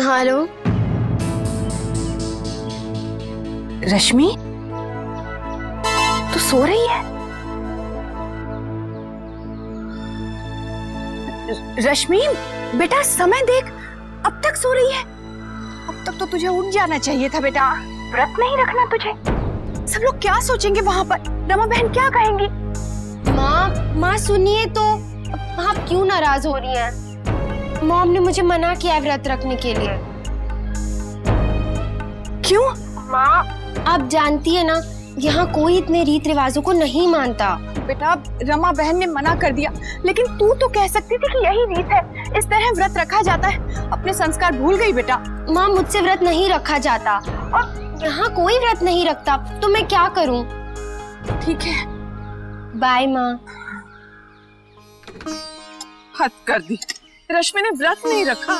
Hello रश्मि, तू सो रही है? रश्मि बेटा समय देख, अब तक सो रही है। अब तक तो तुझे उठ जाना चाहिए था बेटा। व्रत नहीं रखना तुझे। सब लोग क्या सोचेंगे वहाँ पर? रमा बहन क्या कहेंगी? माँ सुनिए तो, आप क्यों नाराज हो रही हैं? मॉम ने मुझे मना किया है व्रत रखने के लिए। क्यों? माँ आप जानती है ना, यहाँ कोई इतने रीत रिवाजों को नहीं मानता। बेटा रमा बहन ने मना कर दिया, लेकिन तू तो कह सकती थी कि यही रीत है, इस तरह व्रत रखा जाता है। अपने संस्कार भूल गई बेटा। माँ मुझसे व्रत नहीं रखा जाता और यहाँ कोई व्रत नहीं रखता, तो मैं क्या करूँ? ठीक है, बाय माँ। हद कर दी, रश्मि ने व्रत नहीं रखा।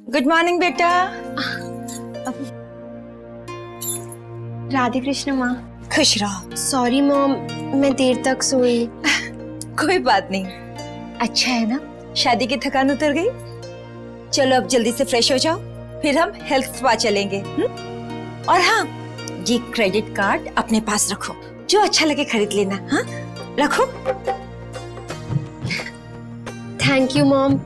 गुड मॉर्निंग बेटा। राधे कृष्ण माँ। खुश रहो। सॉरी मॉम, मैं देर तक सोई। कोई बात नहीं, अच्छा है ना, शादी की थकान उतर गई। चलो अब जल्दी से फ्रेश हो जाओ, फिर हम हेल्थ स्पा चलेंगे। और हाँ, ये क्रेडिट कार्ड अपने पास रखो, जो अच्छा लगे खरीद लेना। हाँ रखो। Thank you mom.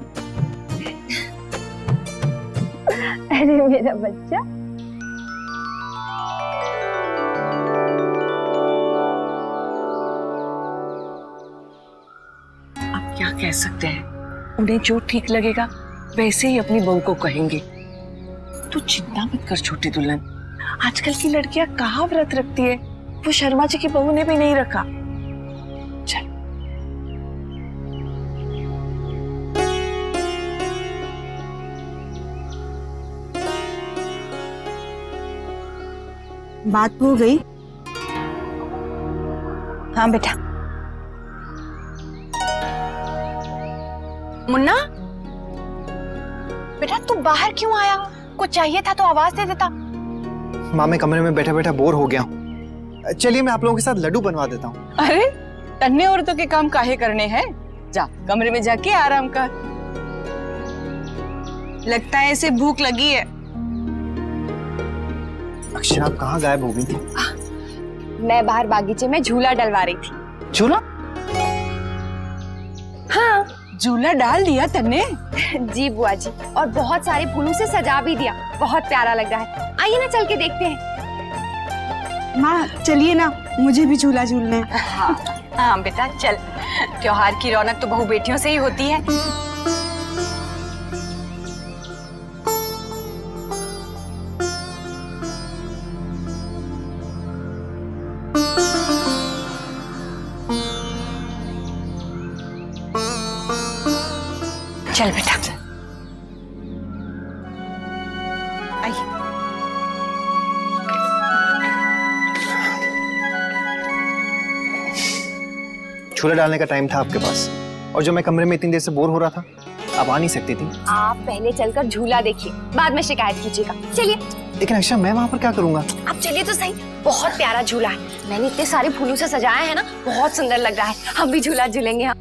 अरे मेरा बच्चा। अब क्या कह सकते हैं, उन्हें जो ठीक लगेगा वैसे ही अपनी बहू को कहेंगे। तू चिंता मत कर छोटी दुल्हन, आजकल की लड़कियां कहाँ व्रत रखती है, वो शर्मा जी की बहू ने भी नहीं रखा। चल बात हो गई? हाँ बेटा। मुन्ना बेटा, तू बाहर क्यों आया? कुछ चाहिए था तो आवाज दे देता। माँ मैं कमरे में बैठा बैठा बोर हो गया हूँ, चलिए मैं आप लोगों के साथ लड्डू बनवा देता हूँ। अरे तन्ने औरतों के काम काहे करने हैं, जा कमरे में जाके आराम कर। लगता है इसे भूख लगी है। अक्षर आप कहाँ गायब हो गई थी? मैं बाहर बागीचे में झूला डलवा रही थी। झूला? हाँ झूला डाल दिया तन्ने? जी बुआ जी, और बहुत सारे फूलों से सजा भी दिया, बहुत प्यारा लग रहा है। आइए ना चल के देखते हैं। माँ चलिए ना, मुझे भी झूला झूलना है। हाँ बेटा चल, त्योहार की रौनक तो बहू बेटियों से ही होती है। चल बेटा आइए। झूला डालने का टाइम था आपके पास, और जो मैं कमरे में इतनी देर से बोर हो रहा था, आप आ नहीं सकती थी। आप पहले चलकर झूला देखिए, बाद में शिकायत कीजिएगा। चलिए। लेकिन अक्षर मैं वहाँ पर क्या करूँगा? आप चलिए तो सही, बहुत प्यारा झूला है, मैंने इतने सारे फूलों से सजाया है ना, बहुत सुंदर लग रहा है। हम भी झूला झूलेंगे।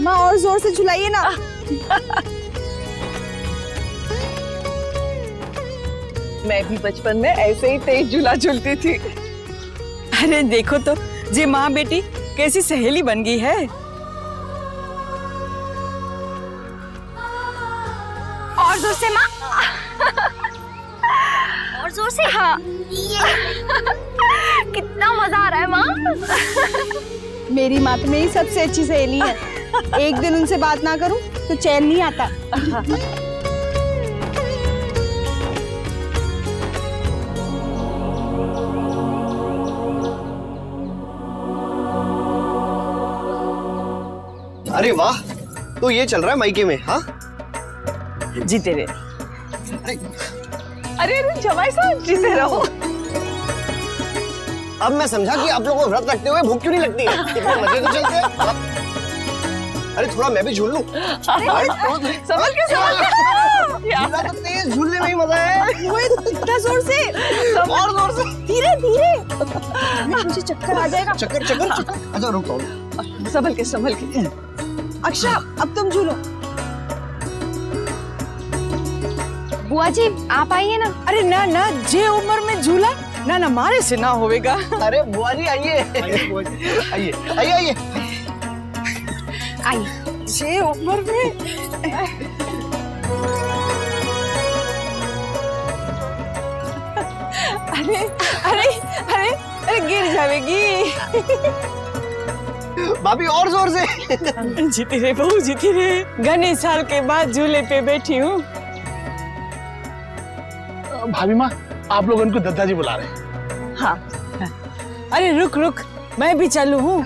माँ और जोर से झुलाइए ना। मैं भी बचपन में ऐसे ही तेज झूला झूलती थी। अरे देखो तो, ये माँ बेटी कैसी सहेली बन गई है। और जोर से माँ। और जोर से। हाँ। कितना मजा आ रहा है माँ। मेरी माँ तो मेरी सबसे अच्छी सहेली है। एक दिन उनसे बात ना करूं तो चैन नहीं आता। अरे वाह, तो ये चल रहा है मायके में? हाँ जीते रहे। अरे जमाई साहब जीते रहो। अब मैं समझा कि आप लोगों को व्रत रखते हुए भूख क्यों नहीं लगती है। कितने मजे तो चलते हैं। अरे थोड़ा मैं भी झूल लूं। संभल के झूला तो तेज झूलने में ही मजा है। वो इतना जोर से, और जोर से, धीरे धीरे, मुझे चक्कर आ जाएगा। चक्कर चक्कर चक्कर। अच्छा रुक तो। संभल के। अक्षा अब तुम झूलो। बुआ जी आप आइए ना। अरे ना ना, जे उम्र में झूला ना मारे से ना होवेगा। अरे बुआ जी आइए आइए आइए आइए। जे उम्र में अरे अरे अरे अरे गिर जाएगी। भाभी और जोर से। जीती रे बहू, जीती रे। घने साल के बाद झूले पे बैठी हूँ। भाभी माँ, आप लोग उनको दादाजी बुला रहे हैं। हाँ। अरे रुक रुक, मैं भी चालू हूँ।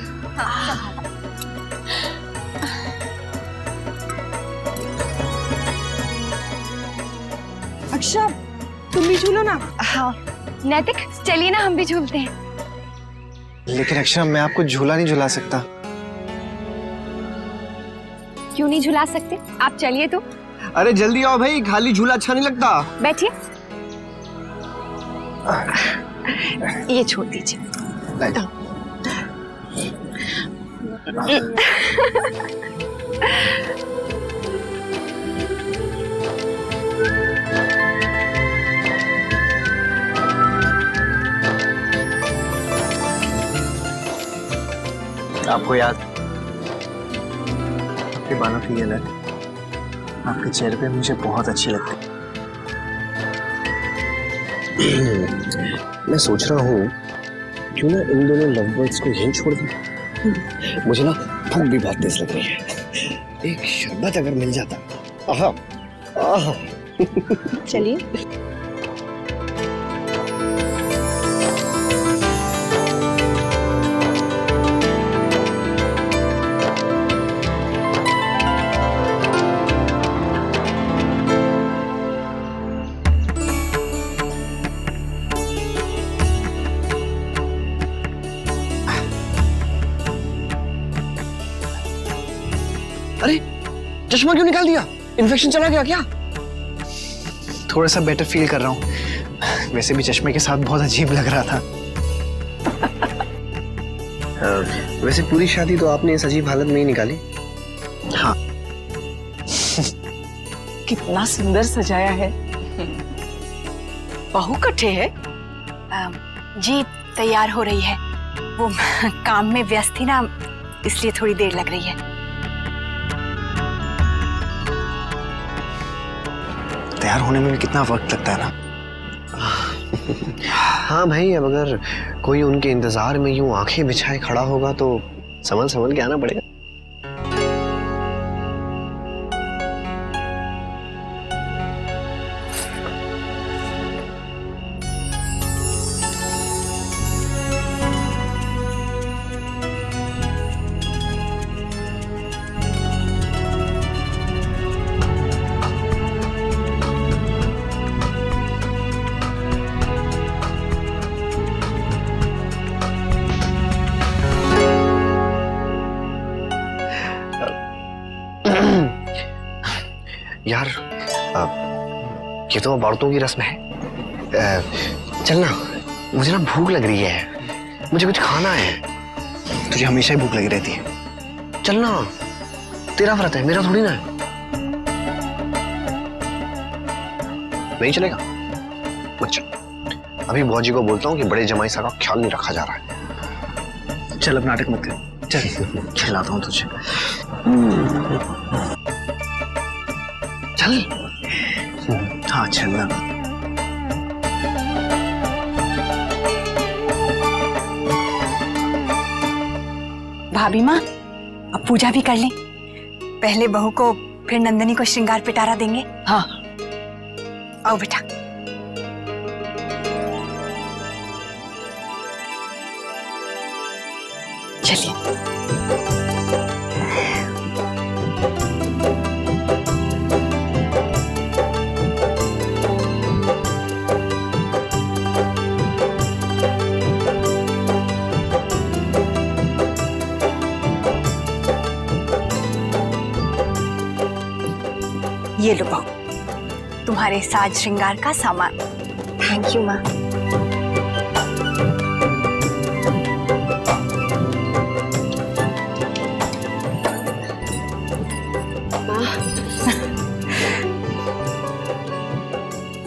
अक्षा तुम भी झूलो ना। हाँ नैतिक चलिए ना, हम भी झूलते हैं। लेकिन अक्षरा मैं आपको झूला नहीं झुला सकता। क्यों नहीं झुला सकते? आप चलिए तो। अरे जल्दी आओ भाई, खाली झूला अच्छा नहीं लगता। बैठिए। ये छोड़ दीजिए। आपको याद आपके बालों की ये लट आपके चेहरे पे मुझे बहुत अच्छी लगती। मैं सोच रहा हूँ क्यों ना इन दोनों लव बर्ड्स को यहीं छोड़ दूं। मुझे ना भूख भी बहुत तेज लग रही है। एक शरबत अगर मिल जाता। आहा आहा। चलिए। अरे चश्मा क्यों निकाल दिया? इन्फेक्शन चला गया क्या? थोड़ा सा बेटर फील कर रहा हूँ। वैसे भी चश्मे के साथ बहुत अजीब लग रहा था। वैसे पूरी शादी तो आपने इस अजीब हालत में ही निकाली। हाँ। कितना सुंदर सजाया है। बहू कट्ठे है। जी तैयार हो रही है, वो काम में व्यस्त थी ना, इसलिए थोड़ी देर लग रही है। तैयार होने में भी कितना वक्त लगता है ना। हाँ भाई, अब अगर कोई उनके इंतजार में यूं आंखें बिछाए खड़ा होगा तो संभल संभल के आना पड़ेगा। यार ये तो अब औरतों की रस्म है। चलना, मुझे ना भूख लग रही है, मुझे कुछ खाना है। तुझे हमेशा ही भूख लगी रहती है। चलना, तेरा व्रत है, मेरा थोड़ी ना है। नहीं चलेगा? अच्छा, अभी बुआ जी को बोलता हूँ कि बड़े जमाई सा का ख्याल नहीं रखा जा रहा है। चल अब नाटक मत कर, चल खिलाता हूँ तुझे। चल। हाँ चलना। भाभी माँ अब पूजा भी कर लें। पहले बहू को फिर नंदनी को श्रृंगार पिटारा देंगे। हाँ आओ बेटा। चलिए। ये लो बहू, तुम्हारे साज श्रृंगार का सामान। थैंक यू माँ।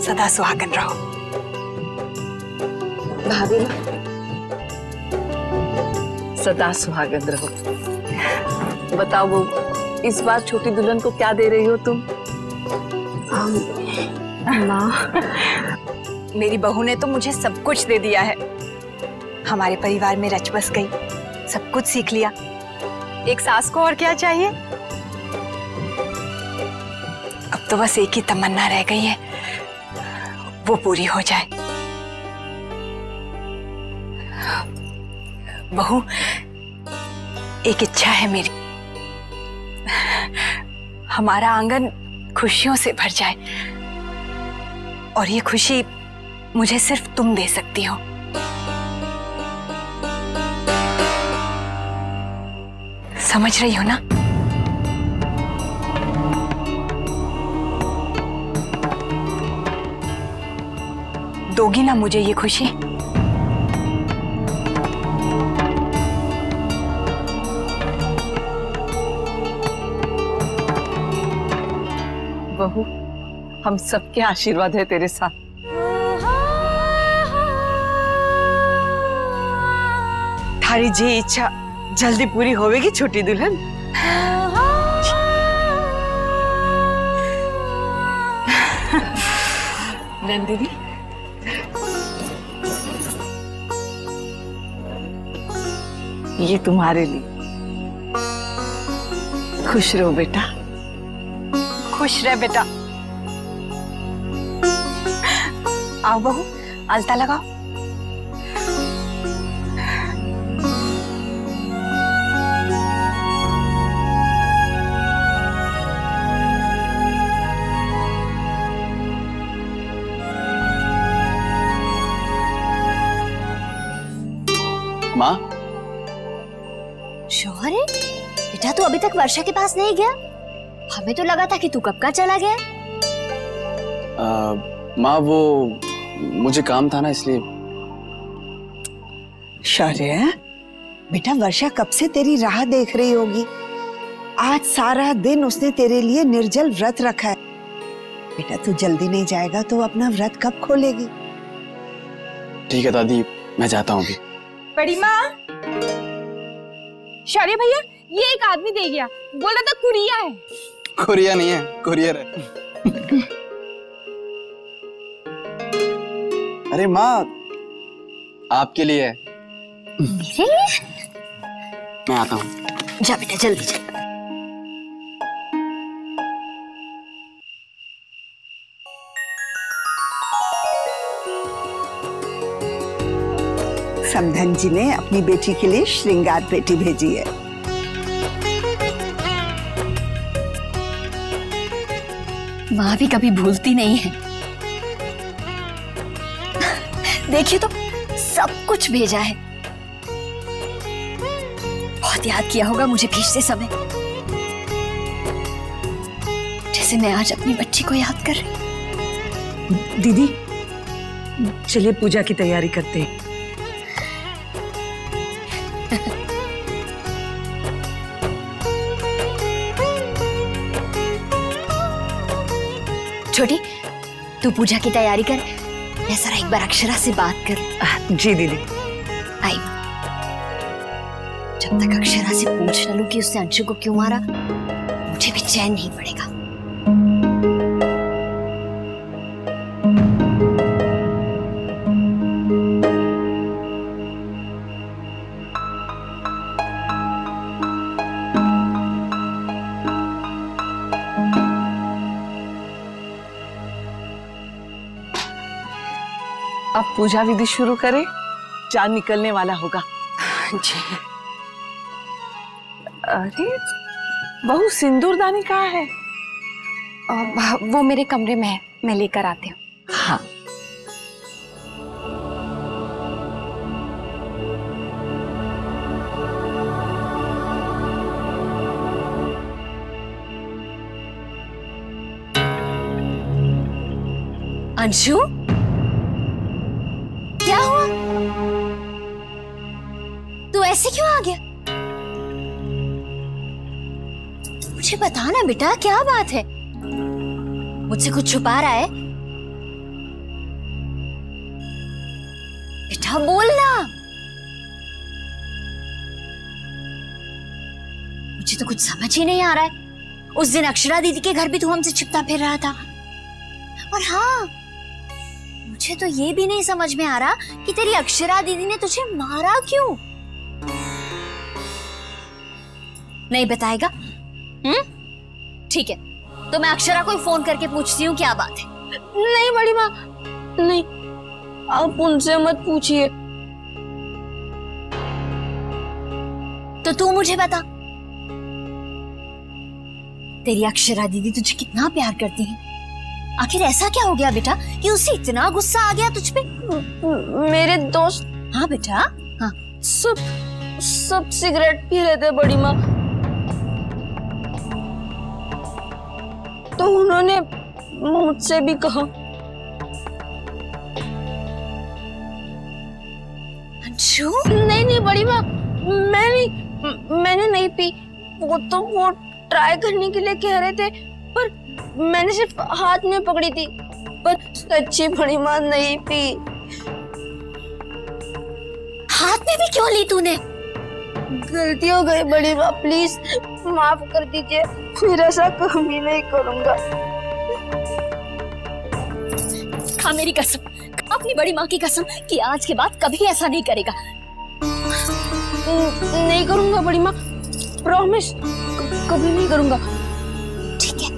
सदा सुहागन रहो। भाभी माँ, सदा सुहागन रहो। बताओ वो इस बार छोटी दुल्हन को क्या दे रही हो तुम? माँ, मेरी बहू ने तो मुझे सब कुछ दे दिया है। हमारे परिवार में रच बस गई, सब कुछ सीख लिया। एक सास को और क्या चाहिए? अब तो बस एक ही तमन्ना रह गई है, वो पूरी हो जाए। बहू, एक इच्छा है मेरी, हमारा आंगन खुशियों से भर जाए, और ये खुशी मुझे सिर्फ तुम दे सकती हो। समझ रही हो ना? दोगी ना मुझे ये खुशी? बहू, हम सबके आशीर्वाद है तेरे साथ। थारी जी इच्छा जल्दी पूरी होवेगी छोटी दुल्हन। नंदिनी, ये तुम्हारे लिए। खुश रहो बेटा। खुश रह बेटा। आओ बहू, अलता लगाओ। माँ, शौहर है? बेटा तू अभी तक वर्षा के पास नहीं गया? हमें तो लगा था कि तू कब का चला गया। माँ वो मुझे काम था ना, इसलिए। शौर्य, बेटा वर्षा कब से तेरी राह देख रही होगी। आज सारा दिन उसने तेरे लिए निर्जल व्रत रखा है। बेटा तू जल्दी नहीं जाएगा तो अपना व्रत कब खोलेगी? ठीक है दादी, मैं जाता हूँ अभी। बड़ी माँ, शौर्य भैया, ये एक आदमी दे गया, बोला था कुरिया है। कुरिया नहीं है, कुरियर है। अरे माँ, आपके लिए है। मेरे लिए? मैं आता हूँ। जा बेटा जल्दी जा। समधन जी ने अपनी बेटी के लिए श्रृंगार पेटी भेजी है। माँ भी कभी भूलती नहीं है। देखिए तो सब कुछ भेजा है। बहुत याद किया होगा मुझे भेजते समय, जैसे मैं आज अपनी बच्ची को याद कर रही। दीदी चलिए पूजा की तैयारी करते हैं। छोटी, तू पूजा की तैयारी कर, मैं जरा एक बार अक्षरा से बात कर। जी दीदी। आई, जब तक अक्षरा से पूछ न लूं कि उसने अंशु को क्यों मारा, मुझे भी चैन नहीं पड़ेगा। अब पूजा विधि शुरू करें, चांद निकलने वाला होगा। जी। अरे बहू, सिंदूरदानी कहाँ है? वो मेरे कमरे में है, मैं लेकर आती हूँ। हाँ। अंशु, क्या हुआ? तू ऐसे क्यों आ गया? मुझे बता ना बेटा, क्या बात है? मुझसे कुछ छुपा रहा है? बेटा बोलना। मुझे तो कुछ समझ ही नहीं आ रहा है। उस दिन अक्षरा दीदी के घर भी तू हमसे छिपता फिर रहा था। और हाँ, मुझे तो ये भी नहीं समझ में आ रहा कि तेरी अक्षरा दीदी ने तुझे मारा क्यों? नहीं बताएगा? ठीक है, तो मैं अक्षरा को फोन करके पूछती हूँ क्या बात है। नहीं बड़ी माँ, नहीं, आप उनसे मत पूछिए। तो तू मुझे बता, तेरी अक्षरा दीदी तुझे कितना प्यार करती है? आखिर ऐसा क्या हो गया बेटा कि उसे इतना गुस्सा आ गया तुझ पे? मेरे दोस्त, हाँ बेटा, हाँ, सब सिगरेट पी रहे थे बड़ी माँ, तो उन्होंने मुझसे भी कहा। अंशु? नहीं बड़ी माँ, मैंने नहीं पी। वो ट्राई करने के लिए कह रहे थे, पर मैंने सिर्फ हाथ में पकड़ी थी, पर सच्ची बड़ी माँ नहीं पी। हाथ में भी क्यों ली तूने? गलती हो गई बड़ी माँ, प्लीज माफ कर दीजिए, फिर ऐसा कभी नहीं करूंगा। खा मेरी कसम, अपनी बड़ी माँ की कसम कि आज के बाद कभी ऐसा नहीं करेगा। नहीं करूंगा बड़ी माँ, प्रॉमिस, कभी नहीं करूंगा। ठीक है।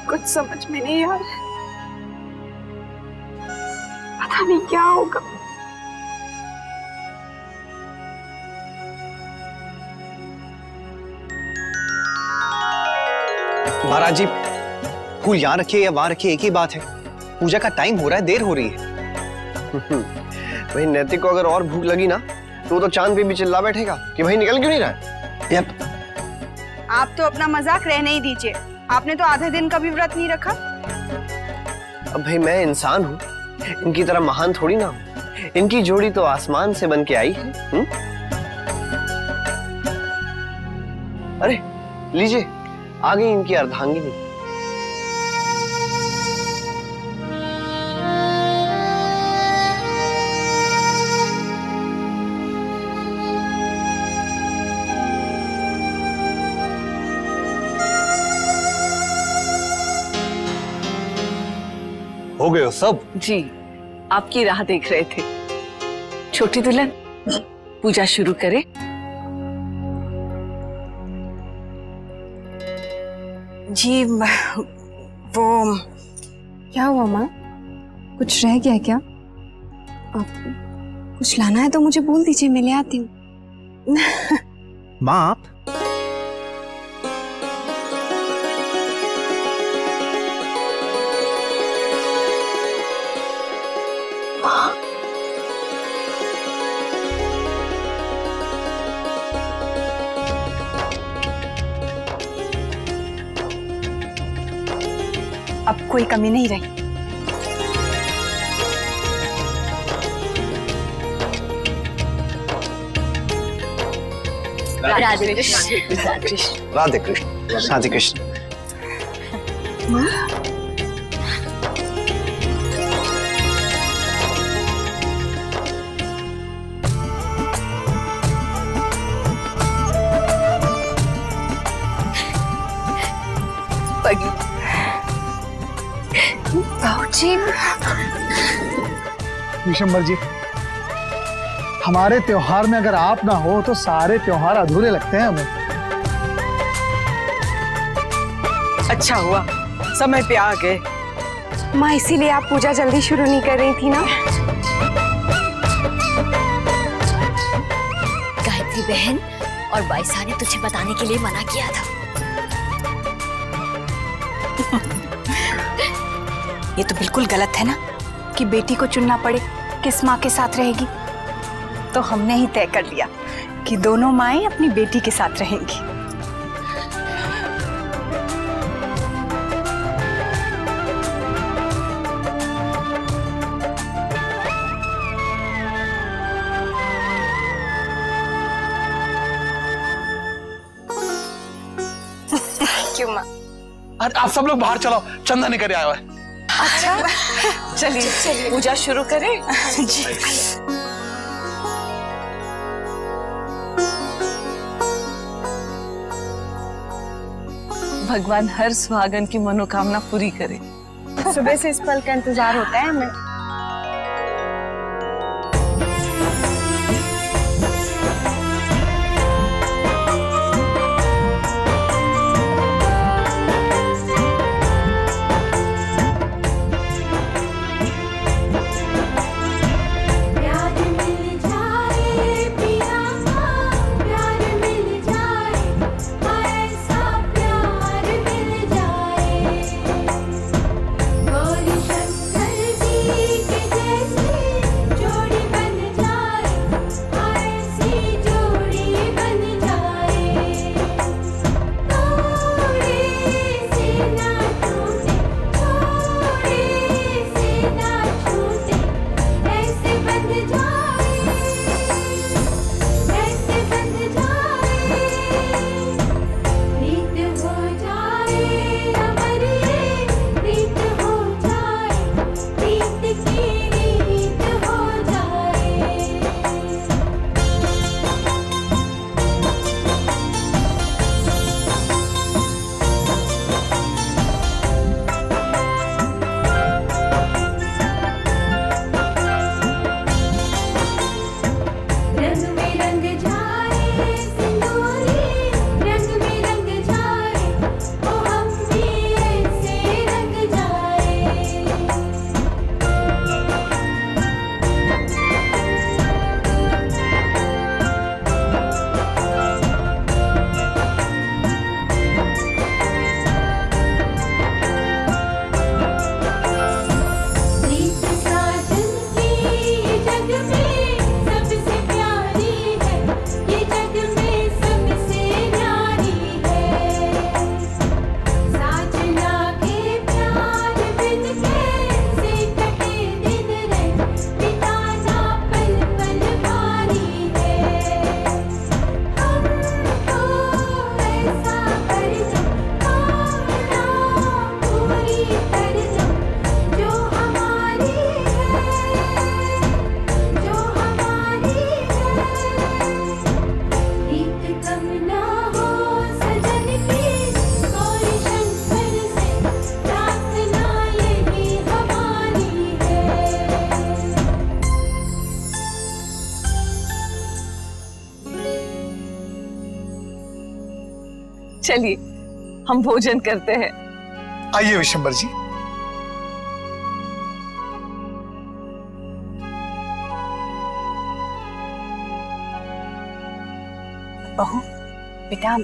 कुछ समझ में नहीं आ रहा है, पता नहीं क्या होगा। महाराज जी, फूल यहाँ रखिए या वहां रखिए, एक ही बात है। पूजा का टाइम हो रहा है, देर हो रही है। भाई नैतिक को अगर और भूख लगी ना, तो वो तो चांद पे भी चिल्ला बैठेगा कि भाई निकल क्यों नहीं रहा है। आप तो अपना मजाक रहने ही दीजिए, आपने तो आधे दिन का भी व्रत नहीं रखा। अब भाई मैं इंसान हूँ, इनकी तरह महान थोड़ी ना हूँ। इनकी जोड़ी तो आसमान से बन के आई है। अरे लीजिए, आ गई इनकी अर्धांगिनी। हो गए हो सब? जी, आपकी राह देख रहे थे। छोटी दुल्हन, पूजा शुरू करें। जी वो क्या हुआ माँ, कुछ रह गया क्या? कुछ लाना है तो मुझे बोल दीजिए, मैं ले आती हूँ। माँ आप? अब कोई कमी नहीं रही। राधे कृष्ण। राधे कृष्ण। राधे कृष्ण। बाबूजी। विशंबर जी, हमारे त्योहार में अगर आप ना हो तो सारे त्योहार अधूरे लगते हैं हमें। अच्छा हुआ समय पे आ गए। माँ, इसीलिए आप पूजा जल्दी शुरू नहीं कर रही थी ना? गायत्री बहन और बाईसा ने तुझे बताने के लिए मना किया था। ये तो बिल्कुल गलत है ना कि बेटी को चुनना पड़े किस माँ के साथ रहेगी। तो हमने ही तय कर लिया कि दोनों माएं अपनी बेटी के साथ रहेंगी। क्यों माँ? अरे आप सब लोग बाहर चलो, चंदा निकल आया है। अच्छा चलिए पूजा शुरू करें। जी। भगवान हर सुहागन की मनोकामना पूरी करे। सुबह से इस पल का इंतजार होता है हमें। चलिए हम भोजन करते हैं। आइए विशंबर जी। बहू, बेटा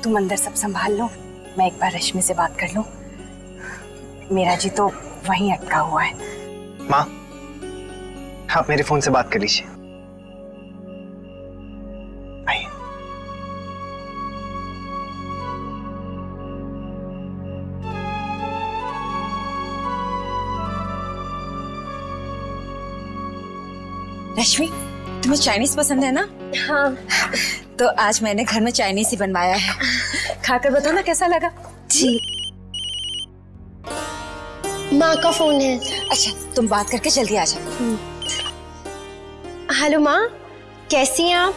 तुम अंदर सब संभाल लो, मैं एक बार रश्मि से बात कर लूं। मेरा जी तो वहीं अटका हुआ है। माँ, आप मेरे फोन से बात कर लीजिए। आइए। रश्मि, तुम्हें चाइनीज पसंद है ना? हाँ। तो आज मैंने घर में चाइनीज ही बनवाया है, खाकर बताओ ना कैसा लगा। जी। माँ का फोन है। अच्छा, तुम बात करके जल्दी आ जाओ। हेलो माँ, कैसी हैं आप?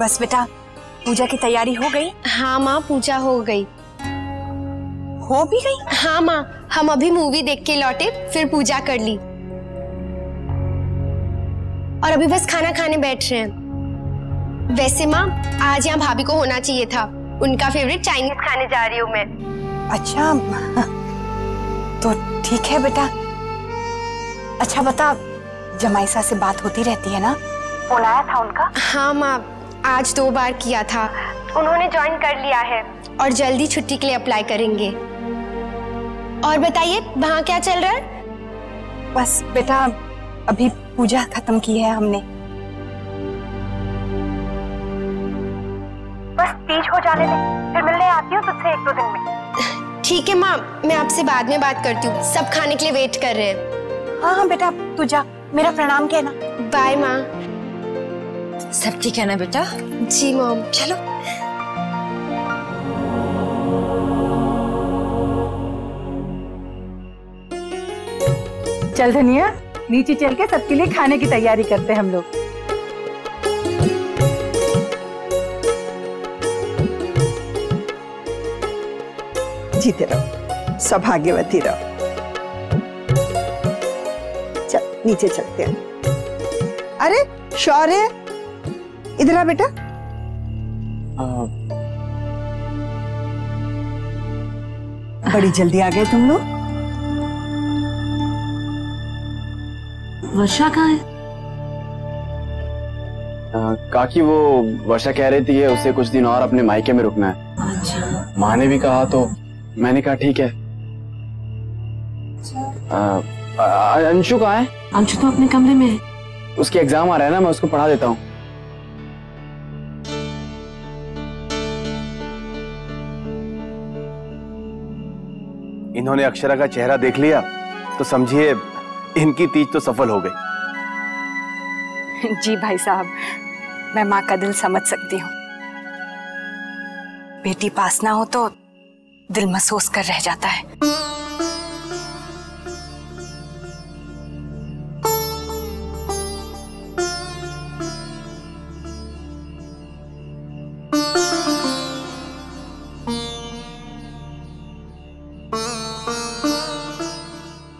बस बेटा, पूजा की तैयारी हो गई? हाँ माँ, पूजा हो गई। हो भी गई? हाँ माँ, हम अभी मूवी देख के लौटे, फिर पूजा कर ली और अभी बस खाना खाने बैठ रहे हैं। वैसे माँ, आज यहाँ भाभी को होना चाहिए था, उनका फेवरेट चाइनीज खाने जा रही हूँ मैं। अच्छा तो ठीक है बेटा। अच्छा बता, जमाईसा से बात होती रहती है ना? फोन आया था उनका? हाँ माँ, आज 2 बार किया था। उन्होंने ज्वाइन कर लिया है और जल्दी छुट्टी के लिए अप्लाई करेंगे। और बताइए वहाँ क्या चल रहा है? बस बेटा, अभी पूजा खत्म की है हमने। बस तीज हो जाने दे, फिर मिलने आती हूँ तुझसे 1-2 दिन में। ठीक है माँ, मैं आपसे बाद में बात करती हूँ, सब खाने के लिए वेट कर रहे हैं। हाँ हाँ बेटा, तू जा, मेरा प्रणाम कहना। बाय माँ। सब ठीक है ना बेटा? जी मॉम। चलो। चल धनिया, नीचे चल के सबके लिए खाने की तैयारी करते हैं हम लोग। जीते रहो, सौभाग्यवती रहो। चल नीचे चलते हैं। अरे शौर्य, इधर आ बेटा। बड़ी जल्दी आ गए तुम लोग। वर्षा कहाँ है? काकी वो वर्षा कह रही थी उसे कुछ दिन और अपने मायके में रुकना है। अच्छा। माँ ने भी कहा तो मैंने कहा ठीक है। अंशु कहाँ है? अंशु तो अपने कमरे में है। उसके एग्जाम आ रहा है ना, मैं उसको पढ़ा देता हूँ। इन्होंने अक्षरा का चेहरा देख लिया तो समझिए इनकी तीज तो सफल हो गई। जी भाई साहब, मैं माँ का दिल समझ सकती हूँ। बेटी पास ना हो तो दिल महसूस कर रह जाता है।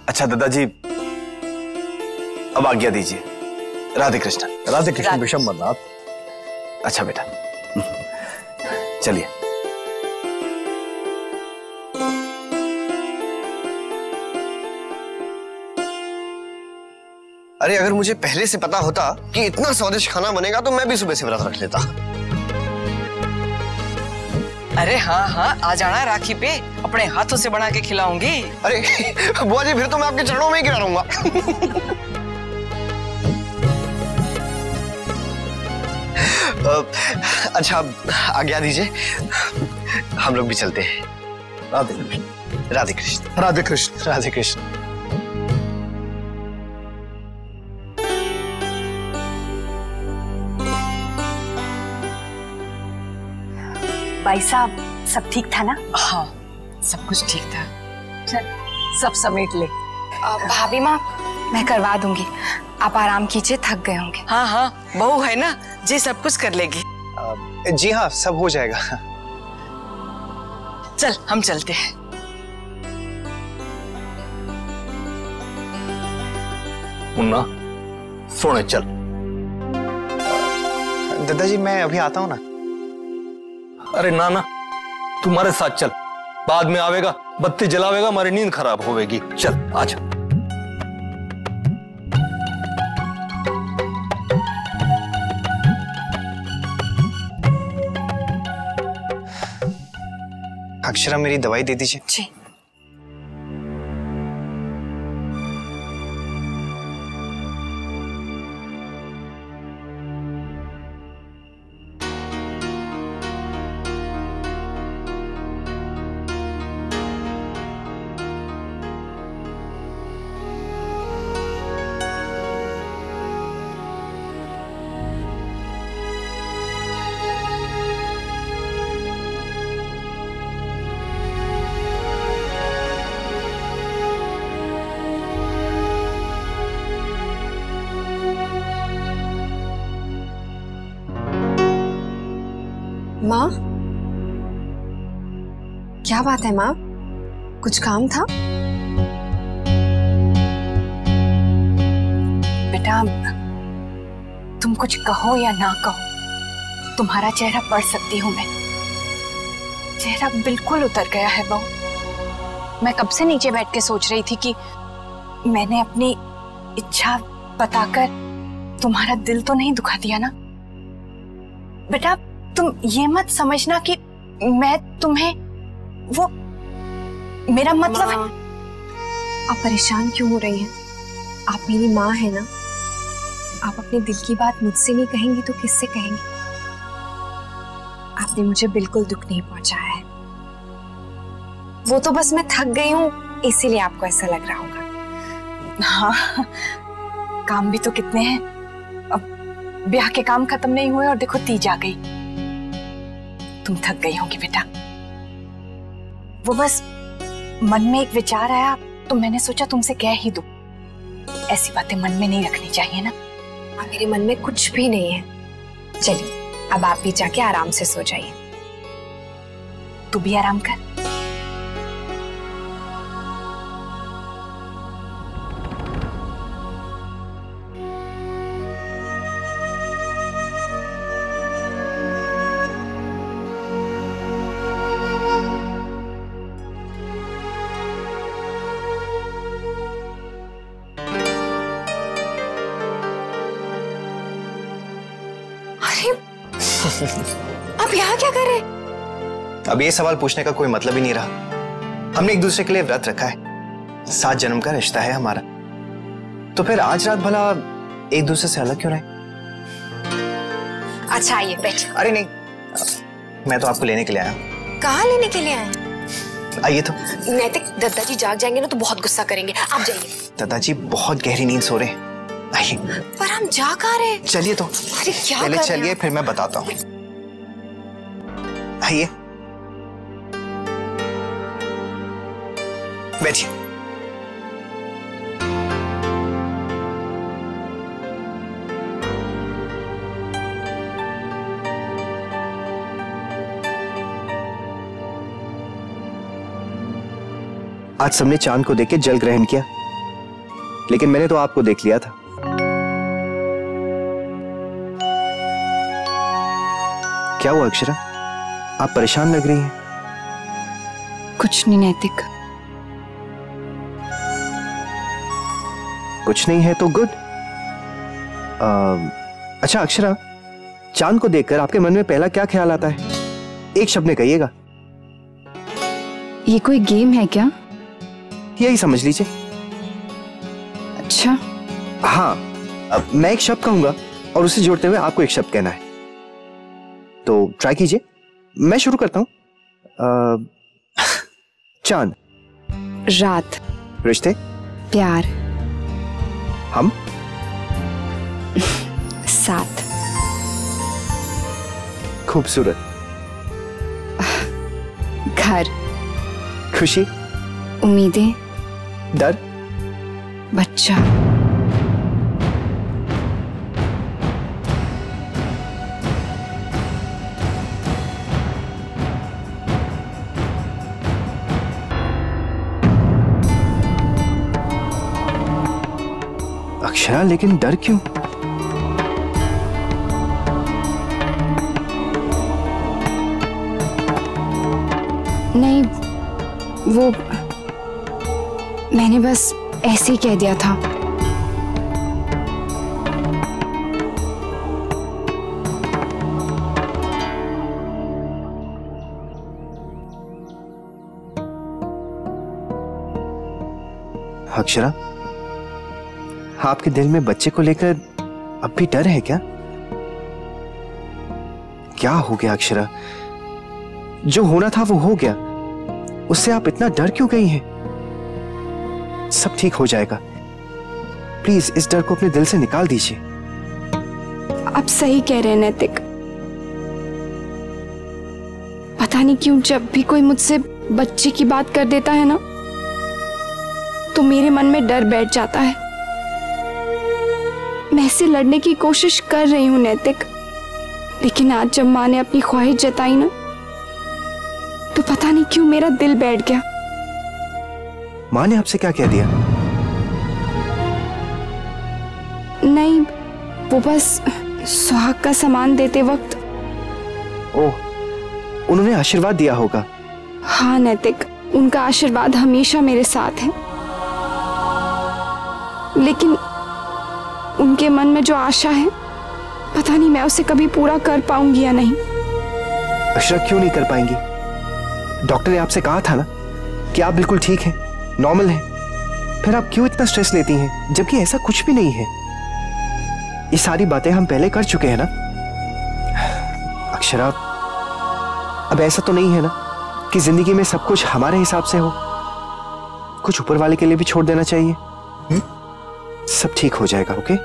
अच्छा दादाजी, अब आज्ञा दीजिए। राधे कृष्ण। राधे कृष्ण विशंबरनाथ। अच्छा बेटा, चलिए। अरे अगर मुझे पहले से पता होता कि इतना स्वादिष्ट खाना बनेगा तो मैं भी सुबह से व्रत रख लेता। अरे हाँ हाँ, आ जाना राखी पे, अपने हाथों से बना के खिलाऊंगी। अरे बुआ जी, फिर तो मैं आपके चरणों में ही गिरा रहूंगा। अच्छा आज्ञा दीजिए, हम लोग भी चलते हैं। राधे कृष्ण। राधे कृष्ण। राधे कृष्ण। राधे कृष्ण। भाई साहब, सब ठीक था ना? हाँ, सब कुछ ठीक था। चल, सब समेट ले। भाभी माँ, मैं करवा दूंगी, आप आराम कीजिए, थक गए होंगे। हाँ हाँ, बहू है ना, जी सब कुछ कर लेगी। जी हाँ, सब हो जाएगा। चल हम चलते हैं। मुन्ना सोने चल। दादाजी मैं अभी आता हूँ ना। अरे ना ना, तुम्हारे साथ चल, बाद में आवेगा बत्ती जलावेगा, हमारी नींद खराब होगी। चल आजा। अक्षरा, मेरी दवाई दे दीजिए। जी। माँ, क्या बात है माँ? कुछ काम था? बेटा, तुम कुछ कहो या ना कहो, तुम्हारा चेहरा पढ़ सकती हूँ मैं। चेहरा बिल्कुल उतर गया है बहू। मैं कब से नीचे बैठ के सोच रही थी कि मैंने अपनी इच्छा बताकर तुम्हारा दिल तो नहीं दुखा दिया ना। बेटा, तुम ये मत समझना कि मैं तुम्हें वो, मेरा मतलब है। आप परेशान क्यों हो रही हैं? आप मेरी माँ है ना। आप अपने दिल की बात मुझसे नहीं कहेंगी तो किससे कहेंगी? आपने मुझे बिल्कुल दुख नहीं पहुंचाया है। वो तो बस मैं थक गई हूँ, इसीलिए आपको ऐसा लग रहा होगा। हाँ, काम भी तो कितने हैं। अब ब्याह के काम खत्म नहीं हुए और देखो तीज आ गई। तुम थक गई होगी बेटा। वो बस मन में एक विचार आया तो मैंने सोचा तुमसे कह ही दूं। ऐसी बातें मन में नहीं रखनी चाहिए ना। मेरे मन में कुछ भी नहीं है। चलिए अब आप भी जाके आराम से सो जाइए। तू भी आराम कर। आप यहाँ क्या कर रहे? अब ये सवाल पूछने का कोई मतलब ही नहीं रहा। हमने एक दूसरे के लिए व्रत रखा है, 7 जन्म का रिश्ता है हमारा। तो फिर आज रात भला एक दूसरे से अलग क्यों रहे? अच्छा आइए बैठिए। अरे नहीं, मैं तो आपको लेने के लिए आया। कहाँ लेने के लिए आए? आइए तो। नैतिक, दादाजी जाग जाएंगे ना तो बहुत गुस्सा करेंगे। आप जाइए। दादाजी बहुत गहरी नींद सो रहे हैं। आइए। पर हम जा कहाँ रहे? चलिए तो। अरे क्या पहले कर रहे चलिए हैं? फिर मैं बताता हूँ। आइए बैठिए। आज सबने चांद को देख के जल ग्रहण किया, लेकिन मैंने तो आपको देख लिया था। क्या हुआ अक्षरा, आप परेशान लग रही हैं? कुछ नहीं नैतिक। कुछ नहीं है तो गुड। अच्छा अक्षरा, चांद को देखकर आपके मन में पहला क्या ख्याल आता है? एक शब्द में कहिएगा। ये कोई गेम है क्या? यही समझ लीजिए। अच्छा हाँ, अब मैं एक शब्द कहूंगा और उसे जोड़ते हुए आपको एक शब्द कहना है। तो ट्राई कीजिए। मैं शुरू करता हूं। चांद, रात, रिश्ते, प्यार, हम, साथ, खूबसूरत, घर, खुशी, उम्मीदें, डर, बच्चा, अक्षरा लेकिन डर क्यों? नहीं, वो मैंने बस ऐसे ही कह दिया था। अक्षरा, आपके दिल में बच्चे को लेकर अब भी डर है क्या? क्या हो गया अक्षरा? जो होना था वो हो गया, उससे आप इतना डर क्यों गई हैं? सब ठीक हो जाएगा। प्लीज इस डर को अपने दिल से निकाल दीजिए। आप सही कह रहे हैं नैतिक। पता नहीं क्यों जब भी कोई मुझसे बच्चे की बात कर देता है ना, तो मेरे मन में डर बैठ जाता है। मैं इससे लड़ने की कोशिश कर रही हूं नैतिक, लेकिन आज जब माँ ने अपनी ख्वाहिश जताई ना, तो पता नहीं क्यों मेरा दिल बैठ गया। माँ ने आपसे क्या कह दिया? नहीं, वो बस सुहाग का सामान देते वक्त। ओह, उन्होंने आशीर्वाद दिया होगा। हाँ नैतिक, उनका आशीर्वाद हमेशा मेरे साथ है, लेकिन उनके मन में जो आशा है, पता नहीं मैं उसे कभी पूरा कर पाऊंगी या नहीं। अक्षरा, क्यों नहीं कर पाएंगी? डॉक्टर ने आपसे कहा था ना कि आप बिल्कुल ठीक हैं, नॉर्मल हैं। फिर आप क्यों इतना स्ट्रेस लेती हैं, जबकि ऐसा कुछ भी नहीं है। ये सारी बातें हम पहले कर चुके हैं ना। अक्षरा, अब ऐसा तो नहीं है ना कि जिंदगी में सब कुछ हमारे हिसाब से हो। कुछ ऊपर वाले के लिए भी छोड़ देना चाहिए। सब ठीक हो जाएगा। ओके?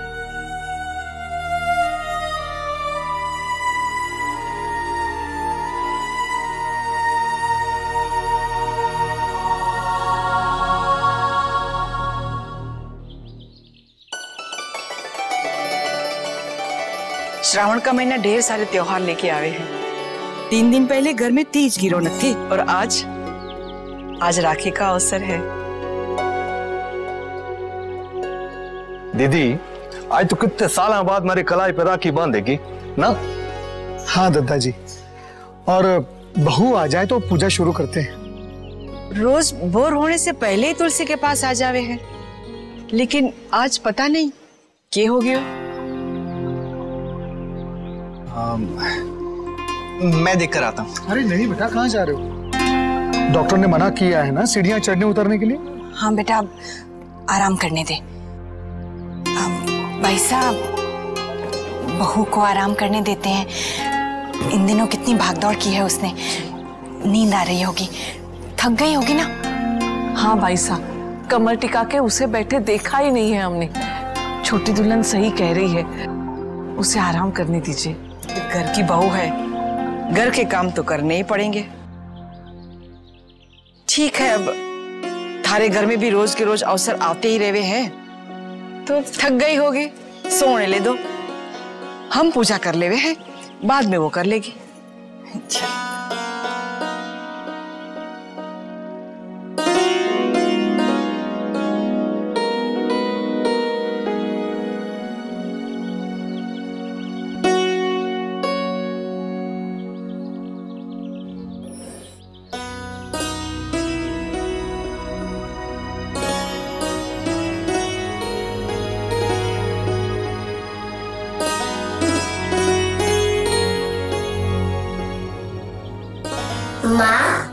श्रावण का महीना ढेर सारे त्योहार लेके आए हैं। 3 दिन पहले घर में तीज की रौनक थी और आज राखी का अवसर है। दीदी, आज तो कितने सालों बाद मेरी कलाई पे राखी बांधेगी ना? हाँ दादाजी, और बहू आ जाए तो पूजा शुरू करते हैं। रोज बोर होने से पहले ही तुलसी के पास आ जावे हैं, लेकिन आज पता नहीं क्या हो गया। मैं देखकर आता हूँ। अरे नहीं बेटा, कहाँ जा रहे हो? डॉक्टर ने मना किया है ना सीढ़ियाँ चढ़ने उतरने के लिए। हाँ बेटा, अब आराम करने दे। भाई साहब, बहू को आराम करने देते हैं। इन दिनों कितनी भागदौड़ की है उसने, नींद आ रही होगी, थक गई होगी ना। हाँ भाई साहब, कमर टिका के उसे बैठे देखा ही नहीं है हमने। छोटी दुल्हन सही कह रही है, उसे आराम करने दीजिए। घर की बहू है, घर के काम तो करने ही पड़ेंगे। ठीक है, अब थारे घर में भी रोज के रोज अवसर आते ही रहे हैं, तो थक गई होगी, सोने ले दो। हम पूजा कर लेवे हैं, बाद में वो कर लेगी। माँ,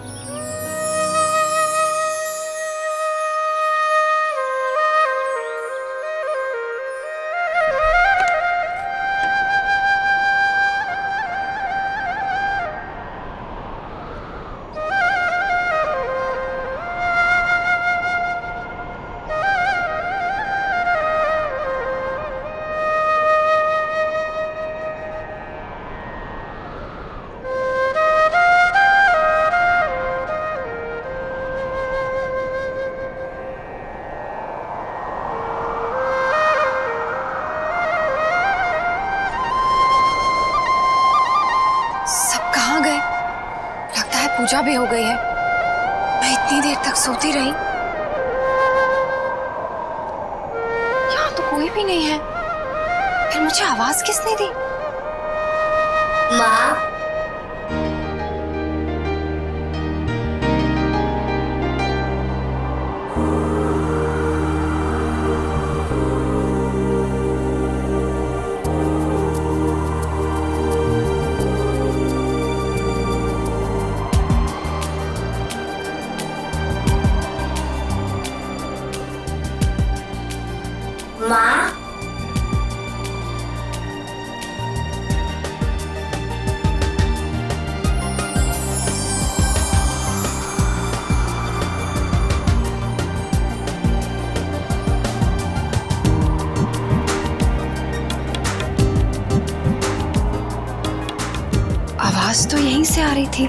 पूजा भी हो गई है। मैं इतनी देर तक सोती रही, यहाँ तो कोई भी नहीं है। फिर मुझे आवाज किसने दी? माँ, आवाज तो यहीं से आ रही थी।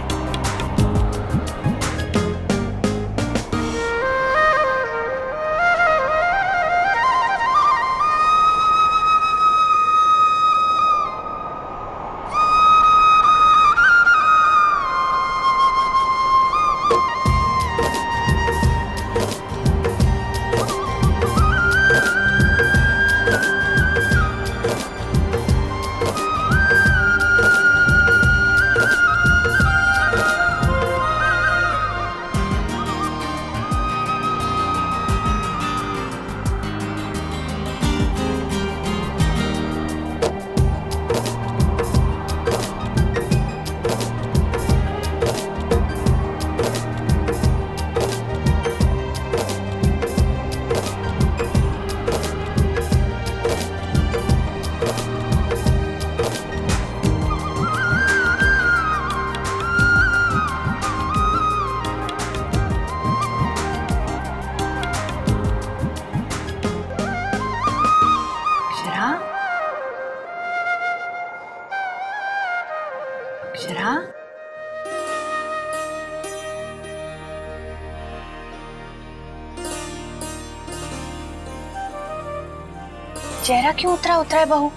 चेहरा क्यों उतरा उतरा है बहू?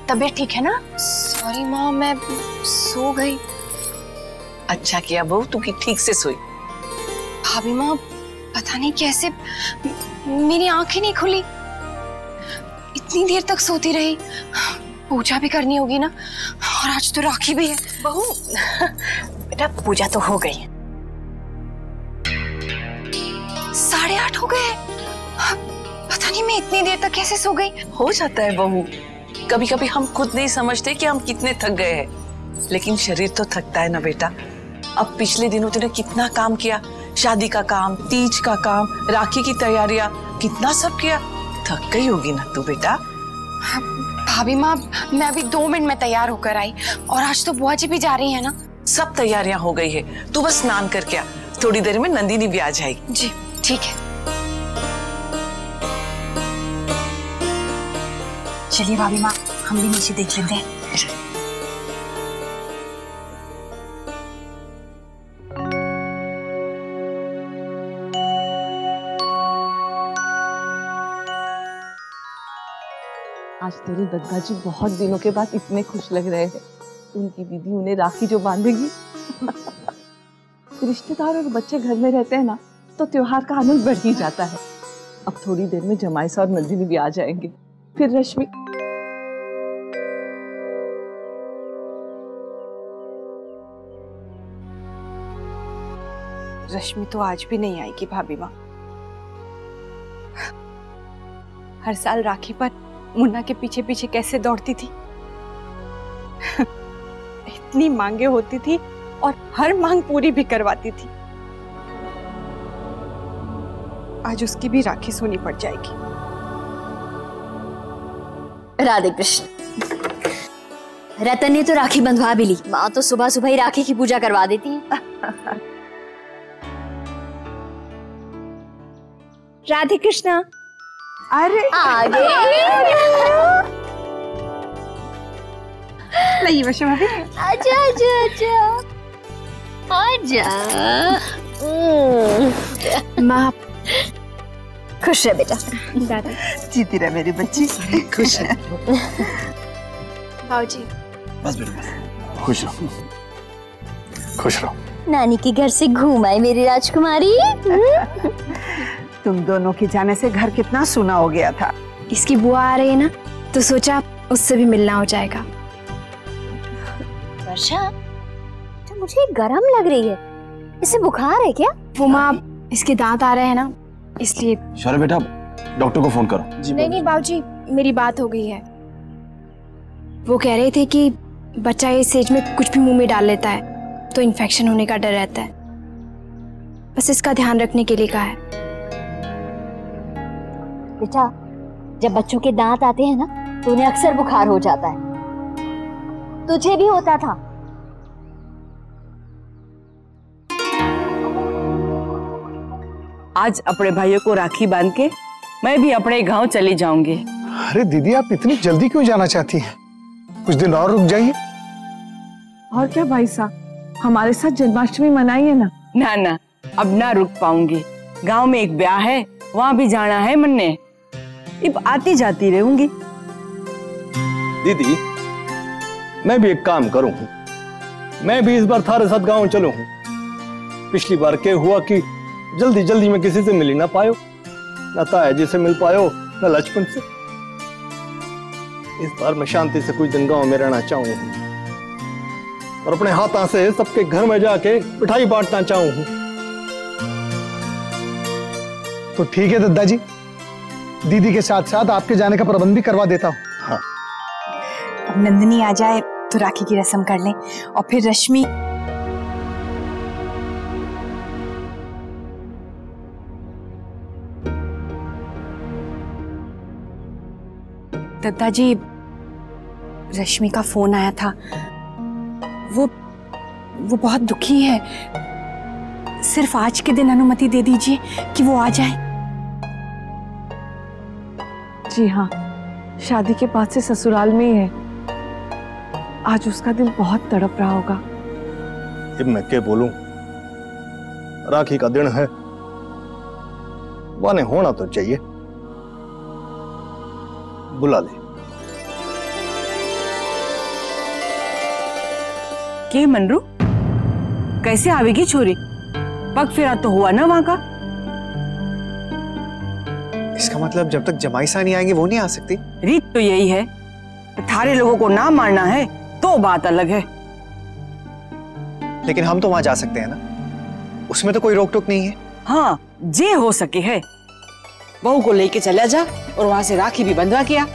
तबीयत ठीक है ना? सॉरी माँ, मैं सो गई। अच्छा किया बहू, तू की ठीक से सोई। भाभी माँ, पता नहीं कैसे मेरी आंखें नहीं खुली, इतनी देर तक सोती रही। पूजा भी करनी होगी ना, और आज तो राखी भी है। बहू बेटा, पूजा तो हो गई। 8:30 हो गए। पता नहीं मैं इतनी देर तक कैसे सो गई। हो जाता है बहू, कभी कभी हम खुद नहीं समझते कि हम कितने थक गए हैं, लेकिन शरीर तो थकता है ना बेटा। अब पिछले दिनों तूने कितना काम किया, शादी का काम, तीज का काम, राखी की तैयारियां, कितना सब किया। थक गई होगी ना तू बेटा। भाभी माँ, मैं अभी 2 मिनट में तैयार होकर आई, और आज तो बुआ जी भी जा रही है ना। सब तैयारियां हो गई है, तू बस स्नान करके आ, थोड़ी देर में नंदिनी भी आ जाएगी। जी ठीक है। चलिए भाभी माँ, हम भी नीचे देख लेते हैं। आज तेरे दद्दा जी बहुत दिनों के बाद इतने खुश लग रहे हैं। उनकी दीदी उन्हें राखी जो बांधेगी। रिश्तेदार और बच्चे घर में रहते हैं ना, तो त्योहार का आनंद बढ़ ही जाता है। अब थोड़ी देर में जमाईसा और नंदिनी भी आ जाएंगे, फिर रश्मि। रश्मि तो आज भी नहीं आएगी भाभी माँ। हर साल राखी पर मुन्ना के पीछे पीछे कैसे दौड़ती थी। इतनी मांगे होती थी और हर मांग पूरी भी करवाती थी। आज उसकी भी राखी सोनी पड़ जाएगी। राधे कृष्ण। रतन ने तो राखी बंधवा भी ली, माँ तो सुबह सुबह ही राखी की पूजा करवा देती है। राधे कृष्णा। अरे आगे लाइए वर्षा भाभी। आजा आजा आजा आजा। माँ खुश है बेटा। दादा जीती रहे मेरी बच्ची। खुश है। बाबूजी बस बेटा, खुश रहो, खुश रहो। नानी के घर से घूम आई मेरी राजकुमारी। तुम दोनों के जाने से घर कितना सूना हो गया था। इसकी बुआ आ रही है ना, तो सोचा उससे भी मिलना हो जाएगा। वर्षा, तो मुझे गरम लग रही है, इसे बुखार है क्या? वो माँ, इसके दांत आ रहे हैं ना, इसलिए। शौर्य बेटा, डॉक्टर को फोन करो। नहीं बाबूजी, मेरी बात हो गई है। वो कह रहे थे कि बच्चा इस एज में कुछ भी मुंह में डाल लेता है तो इन्फेक्शन होने का डर रहता है, बस इसका ध्यान रखने के लिए कहा है। बेटा, जब बच्चों के दांत आते हैं ना, तो उन्हें अक्सर बुखार हो जाता है। तुझे भी होता था। आज अपने भाइयों को राखी बांध के मैं भी अपने गांव चली जाऊंगी। अरे दीदी, आप इतनी जल्दी क्यों जाना चाहती हैं? कुछ दिन और रुक जाइए। और क्या भाई साहब, हमारे साथ जन्माष्टमी मनाइए ना। ना ना, अब ना रुक पाऊंगी। गांव में एक ब्याह है, वहां भी जाना है मन्ने। अब आती जाती रहूंगी। दीदी, मैं भी एक काम करूं, मैं भी इस बार थारे साथ गांव चलूं। पिछली बार क्या हुआ कि जल्दी जल्दी में किसी से मिल ही ना पायो, ना ताया से मिल पायो, ना लक्ष्मण से। इस बार मैं शांति से कुछ दिन गांव में रहना चाहूंगा और अपने हाथों से सबके घर में जाके मिठाई बांटना चाहूंगा। तो ठीक है दद्दा जी, दीदी के साथ साथ आपके जाने का प्रबंध भी करवा देता हूँ। हाँ। अब नंदिनी आ जाए तो राखी की रस्म कर लें, और फिर रश्मि। दद्दा जी, रश्मि का फोन आया था। वो बहुत दुखी है। सिर्फ आज के दिन अनुमति दे दीजिए कि वो आ जाए। जी हाँ, शादी के बाद से ससुराल में ही है। आज उसका दिल बहुत तड़प रहा होगा। अब मैं क्या बोलूं, राखी का दिन है, वाने होना तो चाहिए। बुला ले। के मनरू, कैसे आवेगी छोरी? पग फेरा तो हुआ ना वहां का। इसका मतलब जब तक जमाई सानी आएंगे वो नहीं आ सकती? रीत तो यही है। थारे लोगों को ना मारना है तो बात अलग है। लेकिन हम तो वहां जा सकते हैं ना, उसमें तो कोई रोक टोक नहीं है। हाँ, जे हो सके है। बहू को लेके चला जा और वहां से राखी भी बंधवा किया।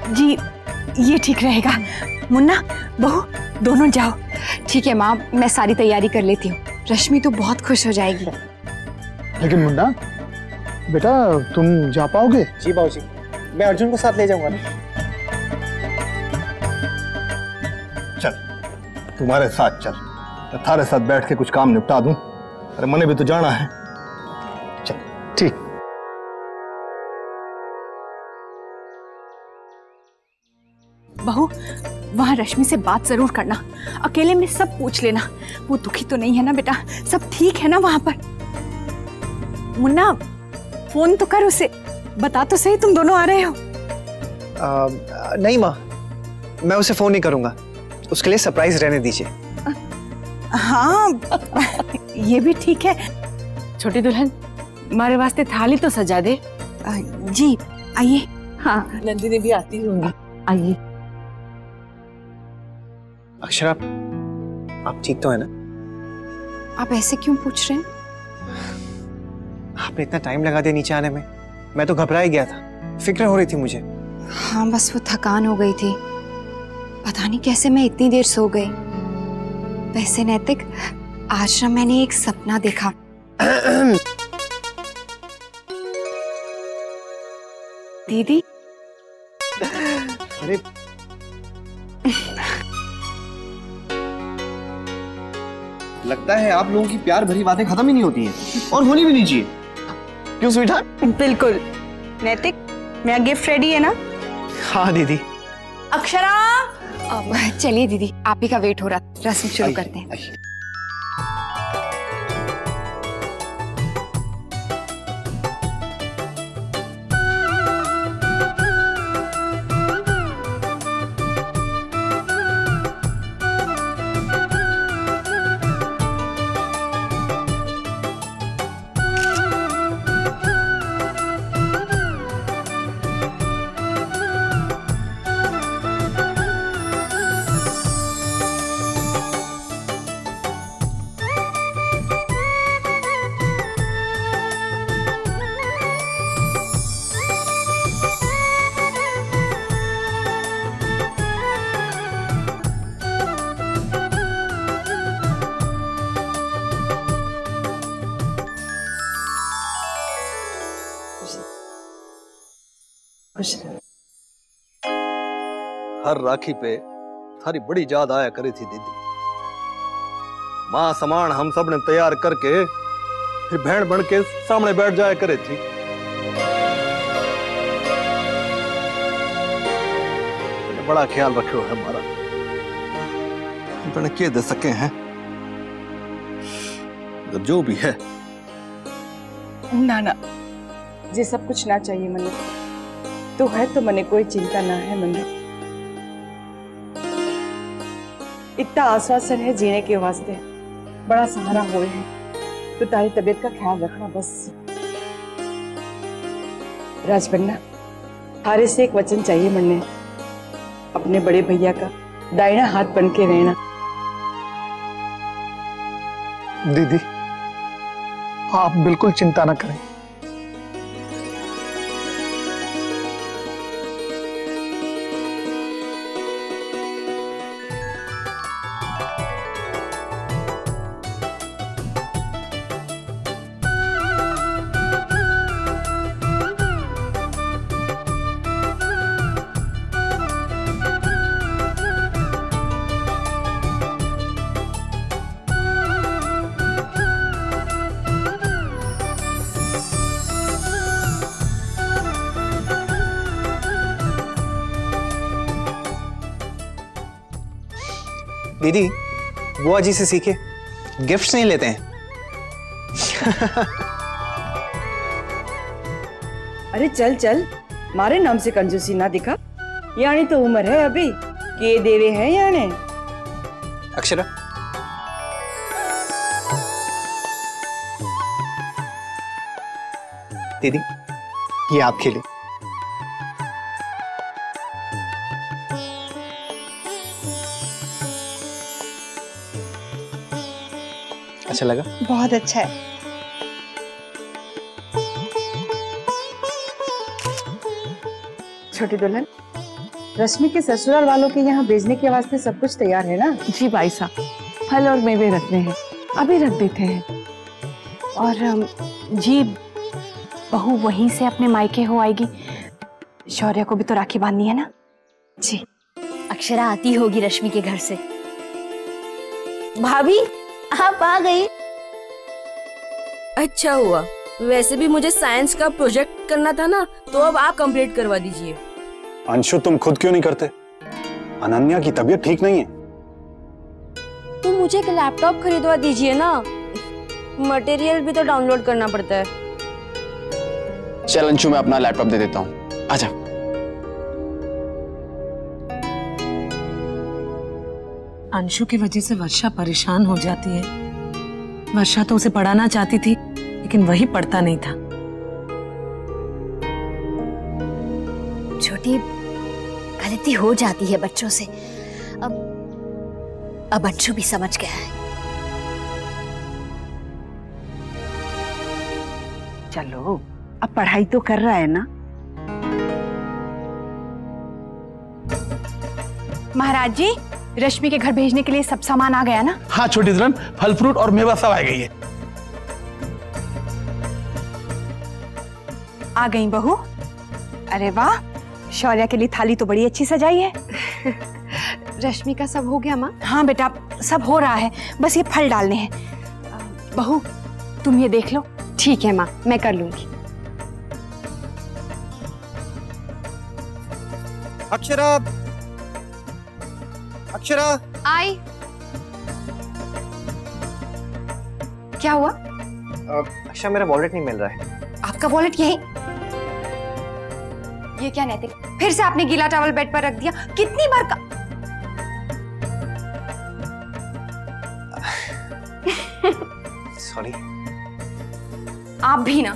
जी ये ठीक रहेगा। मुन्ना बहू दोनों जाओ। ठीक है माँ, मैं सारी तैयारी कर लेती हूँ। रश्मि तो बहुत खुश हो जाएगी। लेकिन मुन्ना बेटा तुम जा पाओगे? जी बाबूजी, मैं अर्जुन को साथ ले जाऊंगा ना। चल तुम्हारे साथ चल, थारे साथ बैठ के कुछ काम निपटा दूं। अरे मने भी तो जाना है। चल ठीक। बहू वहां रश्मि से बात जरूर करना, अकेले में सब पूछ लेना। वो दुखी तो नहीं है ना बेटा? सब ठीक है ना वहां पर? मुन्ना फोन तो कर उसे, बता तो सही तुम दोनों आ रहे हो। नहीं माँ, मैं उसे फोन नहीं करूंगा, उसके लिए सरप्राइज रहने दीजिए। हाँ ये भी ठीक है। छोटी दुल्हन, हमारे वास्ते थाली तो सजा दे। जी आइए। हाँ नंदिनी भी आती होंगी, आइए। अक्षरा, आप ठीक तो है ना? आप ऐसे क्यों पूछ रहे हैं? आपने इतना टाइम लगा दिया नीचे आने में, मैं तो घबरा ही गया था, फिक्र हो रही थी मुझे। हाँ बस वो थकान हो गई थी, पता नहीं कैसे मैं इतनी देर सो गई। वैसे नैतिक, आज ना मैंने एक सपना देखा। दीदी। अरे लगता है आप लोगों की प्यार भरी बातें खत्म ही नहीं होती हैं और होनी भी नहीं चाहिए। क्यों स्वीटहार्ट? बिल्कुल। नैतिक, मेरा गिफ्ट रेडी है ना? हाँ दीदी। अक्षरा, चलिए दीदी, आप ही का वेट हो रहा, रस्म शुरू करते हैं। हर राखी पे थारी बड़ी याद आया करी थी दीदी। मां समान हम सब ने तैयार करके फिर बहन बन के सामने बैठ जाया करे थी। बड़ा ख्याल रखो है हमारा, तुमने के दे सके हैं जब जो भी है। ना ना, ये सब कुछ ना चाहिए मने, तो है तो मने कोई चिंता ना है मने। इतना आश्वासन है जीने के वास्ते, बड़ा सहारा हुए हैं, तो तारी तबीयत का ख्याल रखना बस। राजबन्ना, थारे से एक वचन चाहिए मन्ने, अपने बड़े भैया का दाहिना हाथ बन के रहना। दीदी आप बिल्कुल चिंता न करें। दीदी, बुआ जी से सीखे, गिफ्ट्स नहीं लेते हैं। अरे चल चल, मारे नाम से कंजूसी ना दिखा। यानी तो उम्र है अभी के देवे है यानी। अक्षरा, दीदी ये आपके लिए। अच्छा लगा? बहुत अच्छा है। छोटी दुल्हन, रश्मि के ससुराल वालों के यहाँ भेजने के वास्ते सब कुछ तैयार है ना? जी भाई साहब, फल और मेवे रखने हैं, अभी रख देते हैं। और जी बहू वहीं से अपने मायके हो आएगी, शौर्य को भी तो राखी बांधनी है ना। जी अक्षरा आती होगी रश्मि के घर से। भाभी आप आ गई, अच्छा हुआ। वैसे भी मुझे साइंस का प्रोजेक्ट करना था ना, तो अब आप कंप्लीट करवा दीजिए। अंशु तुम खुद क्यों नहीं करते? अनन्या की तबीयत ठीक नहीं है। तो मुझे एक लैपटॉप खरीदवा दीजिए ना, मटेरियल भी तो डाउनलोड करना पड़ता है। चल अंशु, मैं अपना लैपटॉप दे देता हूँ, आजा। अंशु की वजह से वर्षा परेशान हो जाती है। वर्षा तो उसे पढ़ाना चाहती थी, लेकिन वही पढ़ता नहीं था। छोटी गलती हो जाती है बच्चों से। अब अंशु भी समझ गया है। चलो, अब पढ़ाई तो कर रहा है ना। महाराज जी, रश्मि के घर भेजने के लिए सब सामान आ गया ना? हाँ छोटी दुल्हन, फल फ्रूट और मेवा सब आ गई है। आ गई बहू। अरे वाह, शौर्य के लिए थाली तो बड़ी अच्छी सजाई है। रश्मि का सब हो गया माँ? हाँ बेटा, सब हो रहा है, बस ये फल डालने हैं। बहू तुम ये देख लो। ठीक है माँ, मैं कर लूंगी। अक्षरा, अक्षरा आई। क्या हुआ? अक्षरा, मेरा वॉलेट नहीं मिल रहा है। आपका वॉलेट यही? ये क्या नैतिक, फिर से आपने गीला टॉवल बेड पर रख दिया? कितनी बार का सॉरी। आप भी ना।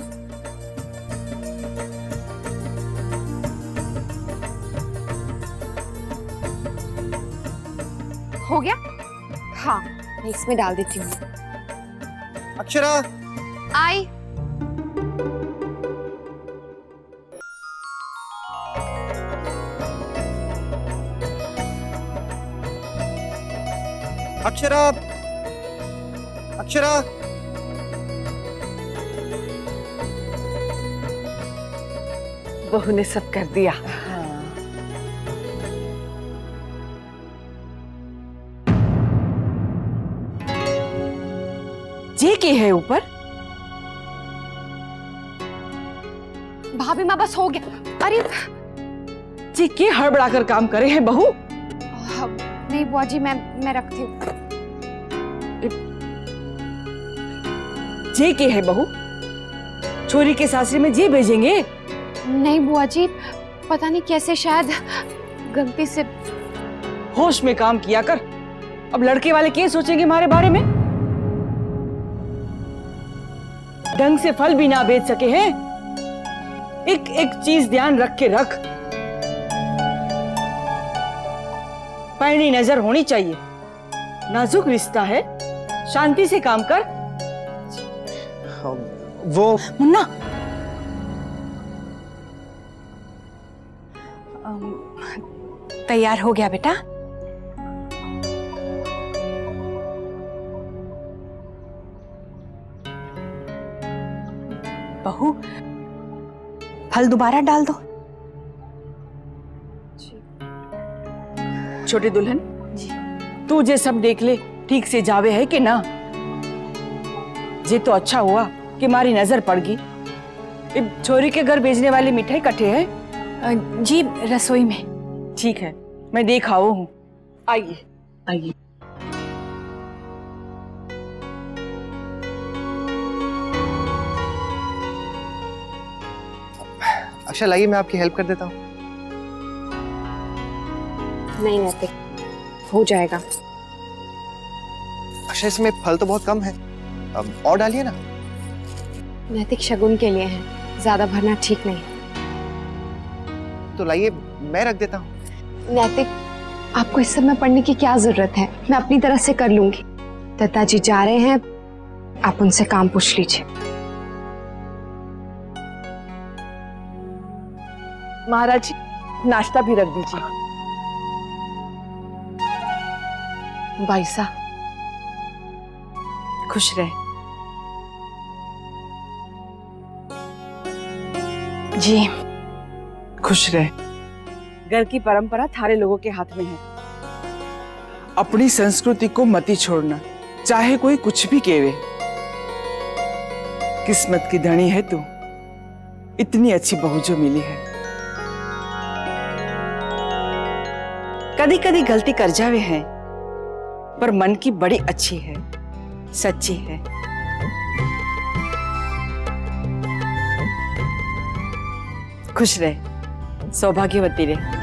हो गया? हाँ, मैं इसमें डाल देती हूँ। अक्षरा आई। अक्षरा, अक्षरा, बहू ने सब कर दिया। जे के है ऊपर? भाभी माँ, बस हो गया। अरे जे के हड़बड़ा कर काम करे है बहू? नहीं बुआ जी, मैं रखती हूँ। जे के है बहू? छोरी के सासरे में जे भेजेंगे? नहीं बुआ जी, पता नहीं कैसे, शायद गलती से। होश में काम किया कर। अब लड़के वाले क्या सोचेंगे हमारे बारे में? ढंग से फल भी ना बेच सके हैं। एक एक चीज ध्यान रख के रख। पैनी नजर होनी चाहिए। नाजुक रिश्ता है, शांति से काम कर। वो मुन्ना, तैयार हो गया बेटा? बहू फल दोबारा डाल दो। छोटी दुल्हन जी, तू जे सब देख ले ठीक से जावे है कि ना। जे तो अच्छा हुआ कि हमारी नजर पड़ गई। छोरी के घर भेजने वाली मिठाई कटे है जी, रसोई में। ठीक है, मैं देख आओ हूँ। आइए आइए। अच्छा लाइए मैं आपकी हेल्प कर देता हूँ। नहीं नैतिक, हो जाएगा। अच्छा इसमें फल तो बहुत कम है, अब और डालिए ना। नैतिक शगुन के लिए है, ज्यादा भरना ठीक नहीं। तो लाइए मैं रख देता हूँ। नैतिक, आपको इस सब में पढ़ने की क्या जरूरत है, मैं अपनी तरफ से कर लूंगी। दत्ता जी जा रहे हैं, आप उनसे काम पूछ लीजिए। महाराज जी नाश्ता भी रख दीजिए। बाईसा खुश रहे। जी खुश रहे। घर की परंपरा थारे लोगों के हाथ में है। अपनी संस्कृति को मती छोड़ना, चाहे कोई कुछ भी कहे। किस्मत की धनी है तू, इतनी अच्छी बहू जो मिली है। कभी कभी गलती कर जावे हैं, पर मन की बड़ी अच्छी है, सच्ची है। खुश रहे, सौभाग्यवती रहे।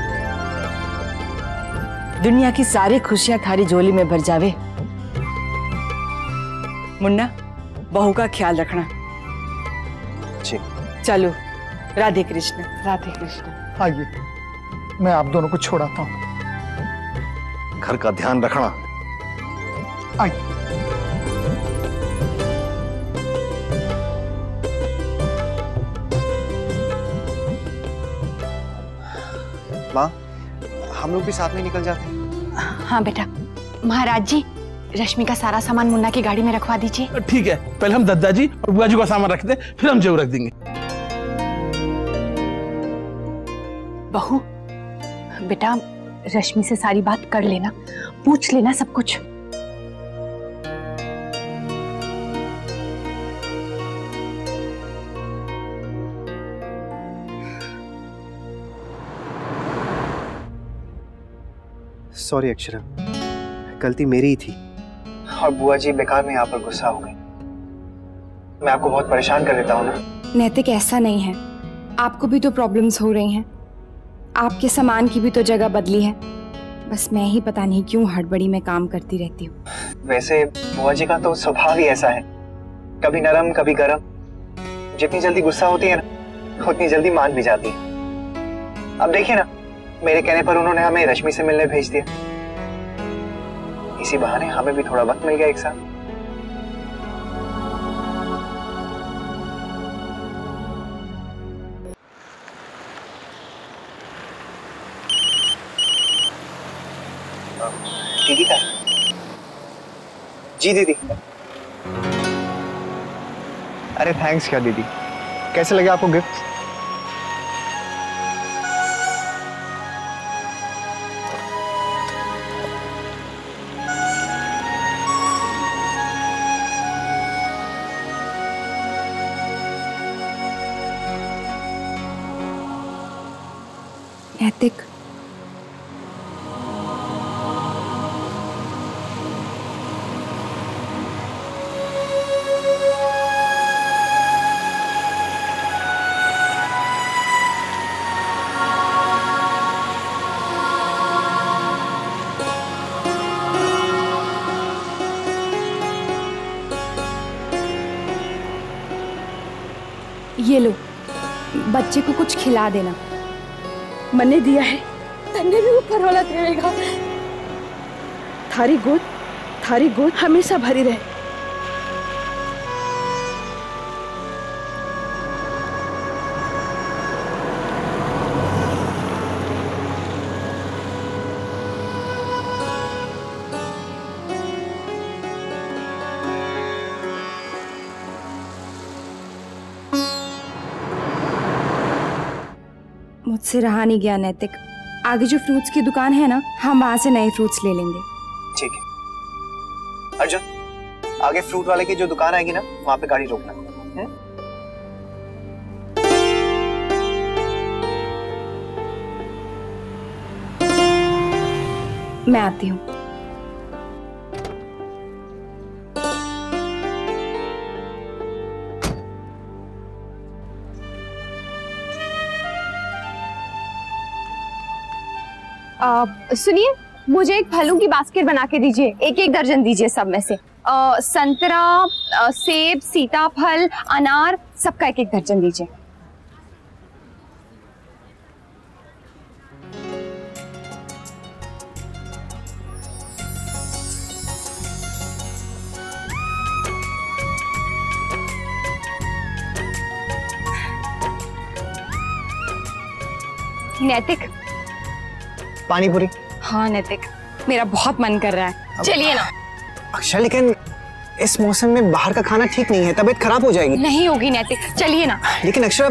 दुनिया की सारी खुशियां थारी झोली में भर जावे। मुन्ना, बहू का ख्याल रखना। जी। चलो, राधे कृष्ण। राधे कृष्ण। आइए मैं आप दोनों को छोड़ाता हूँ। घर का ध्यान रखना। आइए। माँ, हम लोग भी साथ में निकल जाते हैं। हाँ बेटा। महाराज जी, रश्मि का सारा सामान मुन्ना की गाड़ी में रखवा दीजिए। ठीक है, पहले हम दद्दा जी और बुआ जी का सामान रखते हैं, फिर हम जो रख देंगे। बहू, बेटा रश्मि से सारी बात कर लेना, पूछ लेना सब कुछ। सॉरी अक्षरा, गलती मेरी ही थी और बुआ जी बेकार में यहाँ पर गुस्सा हो गई। मैं आपको बहुत परेशान कर देता हूँ ना। नैतिक ऐसा नहीं है, आपको भी तो प्रॉब्लम्स हो रही हैं। आपके सामान की भी तो जगह बदली है। बस मैं ही पता नहीं क्यों हड़बड़ी में काम करती रहती हूँ। वैसे बुआ जी का तो स्वभाव ही ऐसा है, कभी नरम कभी गरम। जितनी जल्दी गुस्सा होती है ना, उतनी जल्दी मान भी जाती है। अब देखिए ना, मेरे कहने पर उन्होंने हमें रश्मि से मिलने भेज दिया। इसी बहाने हमें भी थोड़ा वक्त मिल गया एक साथ। दीदी का? जी दीदी। अरे थैंक्स क्या दीदी, कैसे लगे आपको गिफ्ट? नैतिक, ये लो, बच्चे को कुछ खिला देना। मैंने दिया है, तन्ने भी ऊपर वाला देगा। थारी गोद हमेशा भरी रहे। मुझसे रहा नहीं गया नैतिक। आगे जो फ्रूट्स की दुकान है ना, हम वहां से नए फ्रूट्स ले लेंगे। ठीक है अर्जुन, आगे फ्रूट वाले की जो दुकान आएगी ना, वहां पे गाड़ी रोकना। मैं आती हूँ। सुनिए, मुझे एक फलों की बास्केट बना के दीजिए, एक एक दर्जन दीजिए सब में से। संतरा, सेब, सीताफल, अनार, सबका एक एक दर्जन दीजिए। नैतिक, पानी पूरी। हाँ नैतिक, मेरा बहुत मन कर रहा है, चलिए ना। अक्षरा, लेकिन इस मौसम में बाहर का खाना ठीक नहीं है, तबीयत खराब हो जाएगी। नहीं होगी नैतिक, चलिए ना। लेकिन अक्षरा,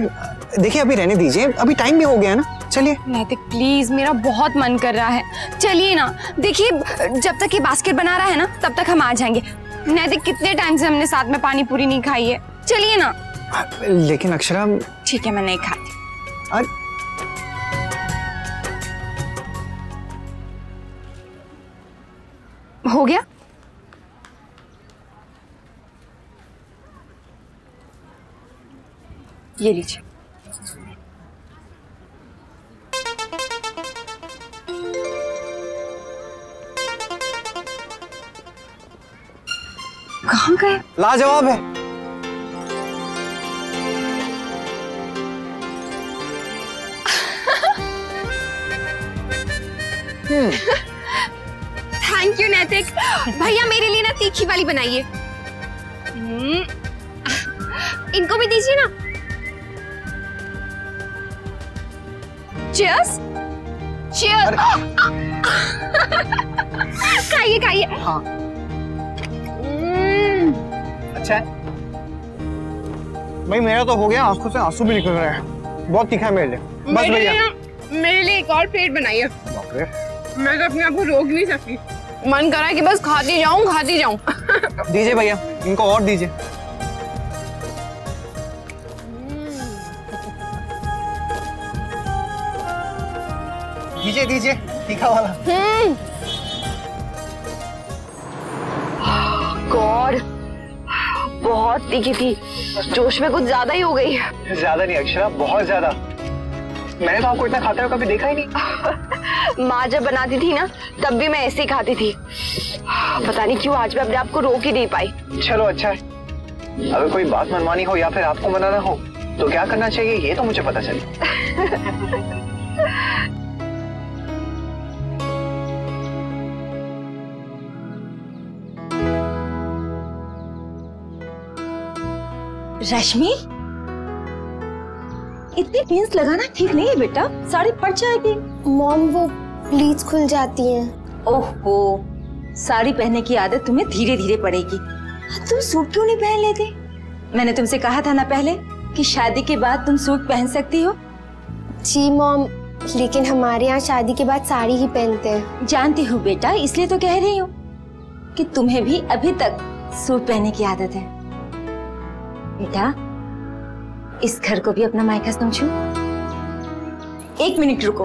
देखिए अभी रहने दीजिए, अभी टाइम भी हो गया ना, चलिए। नैतिक प्लीज, मेरा बहुत मन कर रहा है, चलिए ना। देखिए, जब तक ये बास्केट बना रहा है ना, तब तक हम आ जाएंगे। नैतिक, कितने टाइम से हमने साथ में पानी पूरी नहीं खाई है, चलिए ना। लेकिन अक्षरा। ठीक है, मैं नहीं खाती। हो गया? ये लीजिए। कहाँ गए? लाजवाब है। थैंक यू नैतिक। भैया मेरे लिए ना तीखी वाली बनाइए। इनको भी दीजिए ना। चीयर्स। चीयर्स। खाइए खाइए। हाँ। अच्छा है भाई, मेरा तो हो गया, आंखों से आंसू भी निकल रहे हैं, बहुत तीखा है मेरे लिए। बस भैया मेरे लिए एक और प्लेट बनाइए। मैं तो अपने आप को रोक नहीं सकती, मन करा कि बस खाती जाऊं। दीजिए भैया, इनको और दीजिए। दीजिए तीखा वाला। गॉड, बहुत तीखी थी, जोश में कुछ ज्यादा ही हो गई। ज्यादा नहीं अक्षरा, बहुत ज्यादा। मैंने तो आपको इतना खाते हुए कभी देखा ही नहीं। माँ जब बनाती थी ना, तब भी मैं ऐसे ही खाती थी। पता नहीं क्यों आज मैं अपने आप को रोक ही नहीं पाई। चलो अच्छा है, अगर कोई बात मनवानी हो या फिर आपको मनाना हो तो क्या करना चाहिए ये तो मुझे पता चले। रश्मि, इतनी पिंस लगाना ठीक नहीं है बेटा, साड़ी फट जाएगी। मॉम वो प्लीज खुल जाती हैं। ओहो, साड़ी पहनने की आदत तुम्हें धीरे धीरे पड़ेगी। तुम सूट क्यों नहीं पहन लेते? मैंने तुमसे कहा था ना पहले कि शादी के बाद तुम सूट पहन सकती हो। जी मॉम, लेकिन हमारे यहाँ शादी के बाद साड़ी ही पहनते हैं। जानती हूँ बेटा, इसलिए तो कह रही हूँ कि तुम्हें भी अभी तक सूट पहनने की आदत है। बेटा, इस घर को भी अपना मायका समझो। एक मिनट रुको।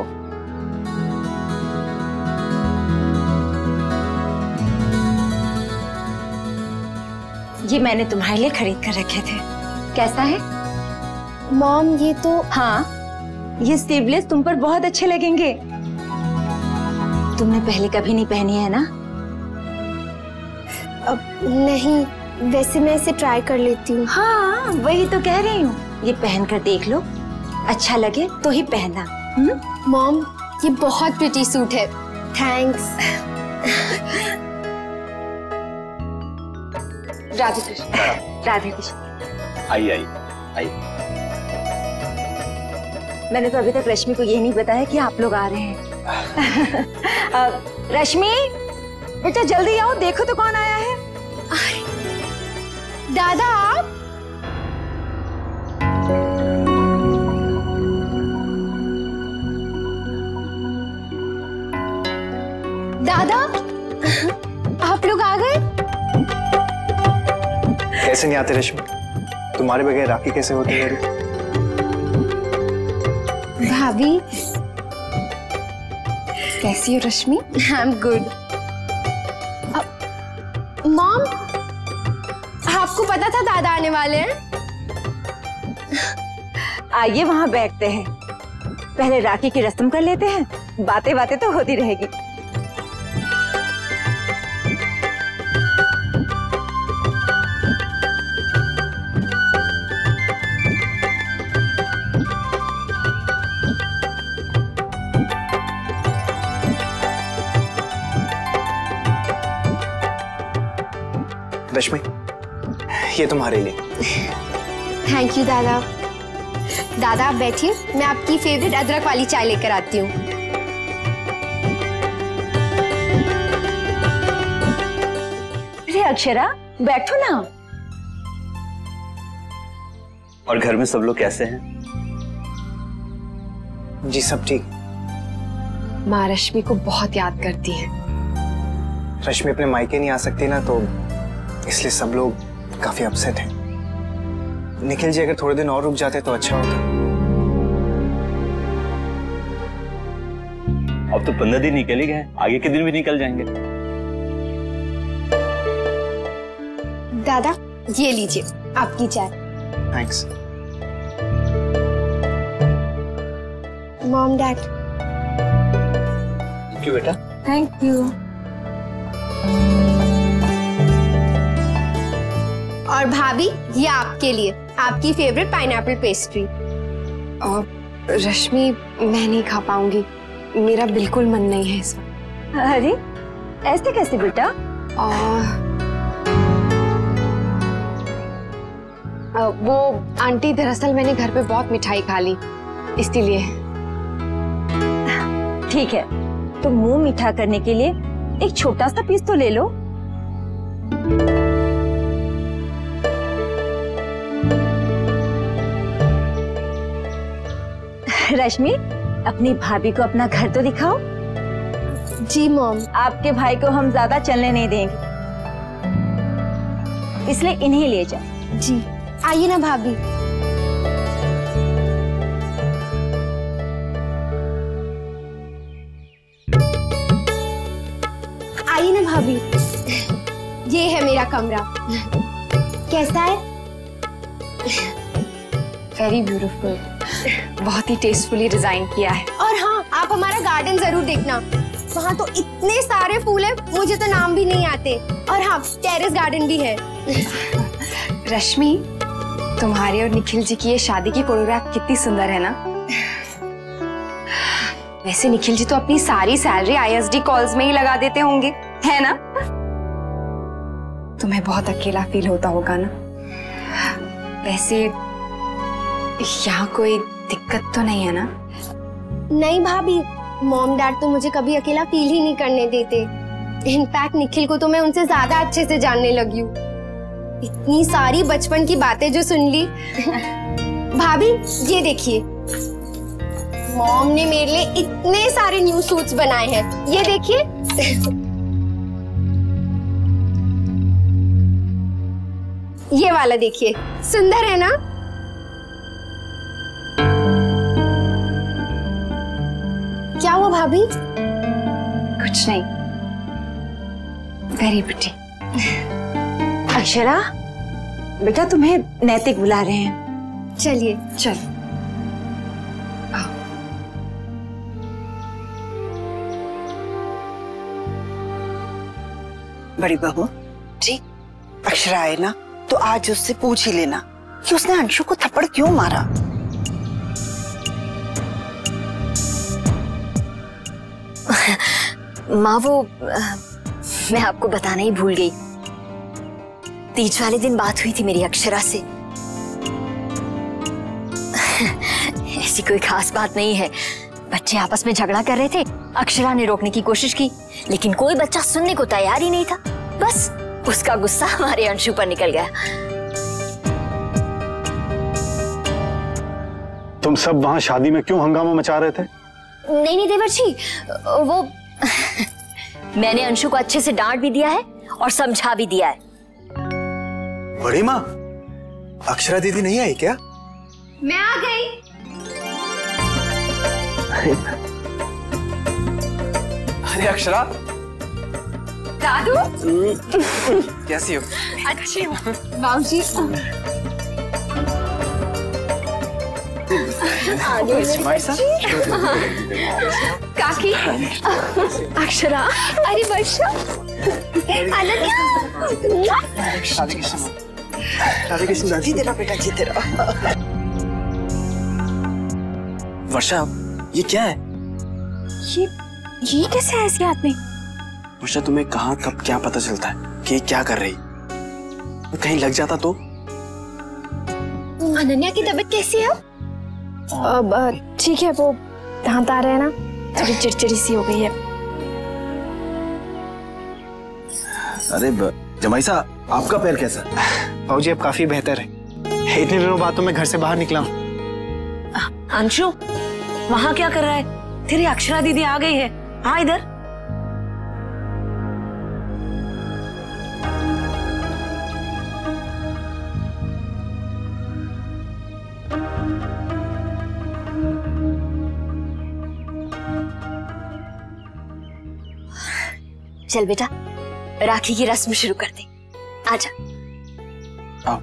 ये मैंने तुम्हारे लिए खरीद कर रखे थे, कैसा है? मॉम ये तो। हाँ, ये स्लीवलेस तुम पर बहुत अच्छे लगेंगे। तुमने पहले कभी नहीं पहनी है ना? नहीं, वैसे मैं इसे ट्राई कर लेती हूँ। हाँ, वही तो कह रही हूँ। ये पहन कर देख लो, अच्छा लगे तो ही पहनना। मॉम, ये बहुत प्रिटी सूट है। थैंक्स। राधे कृष्ण। राधे कृष्ण। आई। मैंने तो अभी तक रश्मि को ये नहीं बताया कि आप लोग आ रहे हैं। रश्मि बेटा जल्दी आओ, देखो तो कौन आया है। दादा आप? दादा, आप लोग आ गए? कैसे नहीं आते रश्मि, तुम्हारे बगैर राखी कैसे होती है? भाभी कैसी हो Rashmi? I am good. Mom, आपको पता था दादा आने वाले हैं? आइए वहां बैठते हैं, पहले राखी की रस्म कर लेते हैं, बातें बातें तो होती रहेगी। रश्मि, ये तुम्हारे लिए। थैंक यू दादा। दादा आप बैठिए, मैं आपकी फेवरेट अदरक वाली चाय लेकर आती हूँ। अरे अक्षरा, बैठो ना। और घर में सब लोग कैसे हैं? जी सब ठीक। माँ रश्मि को बहुत याद करती है। रश्मि अपने मायके नहीं आ सकती ना, तो इसलिए सब लोग काफी अपसेट हैं। निखिल जी अगर थोड़े दिन और रुक जाते तो अच्छा होता। अब तो 15 दिन निकल ही गए, आगे के दिन भी निकल जाएंगे। दादा ये लीजिए आपकी चाय। थैंक्स। Mom dad. क्यों बेटा? Thank you. और भाभी ये आपके लिए, आपकी फेवरेट पाइनएप्पल पेस्ट्री। रश्मि मैं नहीं खा पाऊंगी, मेरा बिल्कुल मन नहीं है इस वक्त। अरे ऐसे कैसे बेटा? वो आंटी दरअसल मैंने घर पे बहुत मिठाई खा ली, इसलिए। ठीक है, तो मुंह मीठा करने के लिए एक छोटा सा पीस तो ले लो। रश्मि, अपनी भाभी को अपना घर तो दिखाओ। जी मॉम। आपके भाई को हम ज्यादा चलने नहीं देंगे, इसलिए इन्हें ले जाओ। जी आइए ना भाभी। आइए ना भाभी, ये है मेरा कमरा। कैसा है? वेरी ब्यूटीफुल, बहुत ही टेस्टफुली डिजाइन किया है। और हाँ, आप हमारा गार्डन जरूर देखना, वहाँ तो इतने सारे फूल हैं, मुझे तो नाम भी नहीं आते। और हाँ, टेरेस गार्डन भी है। रश्मि, तुम्हारे और निखिल जी की ये शादी की फोटोग्राफ कितनी सुंदर है ना। वैसे निखिल जी तो अपनी सारी सैलरी ISD कॉल्स में ही लगा देते होंगे, है ना? तुम्हें बहुत अकेला फील होता होगा ना। वैसे यहाँ कोई दिक्कत तो नहीं है ना? नहीं भाभी, मॉम डैड तो मुझे कभी अकेला फील ही नहीं करने देते। इनफैक्ट निखिल को तो मैं उनसे ज्यादा अच्छे से जानने लगी हूँ। इतनी सारी बचपन की बातें जो सुन ली। भाभी ये देखिए, मॉम ने मेरे लिए इतने सारे न्यू सूट्स बनाए हैं, ये देखिए। ये वाला देखिए, सुंदर है ना? क्या हुआ भाभी? कुछ नहीं, वेरी प्रिटी। अक्षरा, बेटा तुम्हें नैतिक बुला रहे हैं। चलिए। चल। बड़ी बहू जी, अक्षरा आए ना तो आज उससे पूछ ही लेना कि उसने अंशु को थप्पड़ क्यों मारा। माँ वो मैं आपको बताना ही भूल गई। तीज वाले दिन बात हुई थी मेरी अक्षरा से। ऐसी कोई खास बात नहीं है, बच्चे आपस में झगड़ा कर रहे थे। अक्षरा ने रोकने की कोशिश की, लेकिन कोई बच्चा सुनने को तैयार ही नहीं था। बस उसका गुस्सा हमारे अंशु पर निकल गया। तुम सब वहां शादी में क्यों हंगामा मचा रहे थे? नहीं नहीं देवर जी, वो मैंने अंशु को अच्छे से डांट भी दिया है और समझा भी दिया है। बड़ी माँ, अक्षरा दीदी नहीं आई क्या? मैं आ गई। अरे अक्षरा, दादू कैसी हो? अच्छी हूँ माऊजी। काकी, अक्षरा, अरे वर्षा, अनन्या, राधे कृष्ण, राधे कृष्ण, जीते रहो बेटा, जीते रहो। वर्षा, ये क्या है? ये कैसे है इसके हाथ में? वर्षा, तुम्हें कहाँ कब क्या पता चलता है कि क्या कर रही? कहीं लग जाता तो? अनन्या की तबीयत कैसी है? ठीक है, वो दांत आ रहे हैं ना, थोड़ी चिड़चिड़ी सी हो गई है। अरे जमाई साहब, आपका पैर कैसा? भाऊजी अब काफी बेहतर है। इतने दिनों बाद तो मैं घर से बाहर निकला हूँ। अंशु, वहाँ क्या कर रहा है? तेरी अक्षरा दीदी आ गई है, हाँ इधर। चल बेटा, राखी की रस्म शुरू कर दे। आजा। आओ।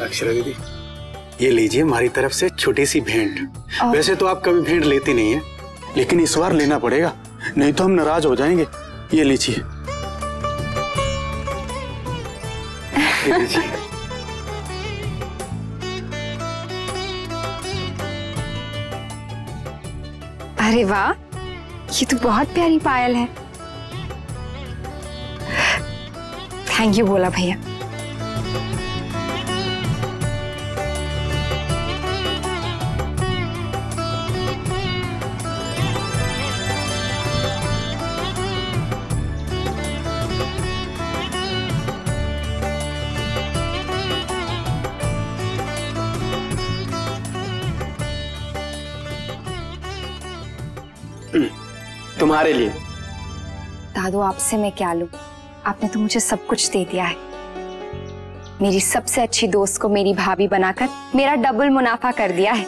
अक्षरा दीदी, ये लीजिए हमारी तरफ से छोटी सी भेंट। वैसे तो आप कभी भेंट लेती नहीं है, लेकिन इस बार लेना पड़ेगा, नहीं तो हम नाराज हो जाएंगे। ये लीजिए। अरे वाह, ये तो बहुत प्यारी पायल है। थैंक यू बोला भैया। तुम्हारे लिए। दादू, आपसे मैं क्या लूं? आपने तो मुझे सब कुछ दे दिया है। मेरी सबसे अच्छी दोस्त को मेरी भाभी बनाकर मेरा डबल मुनाफा कर दिया है।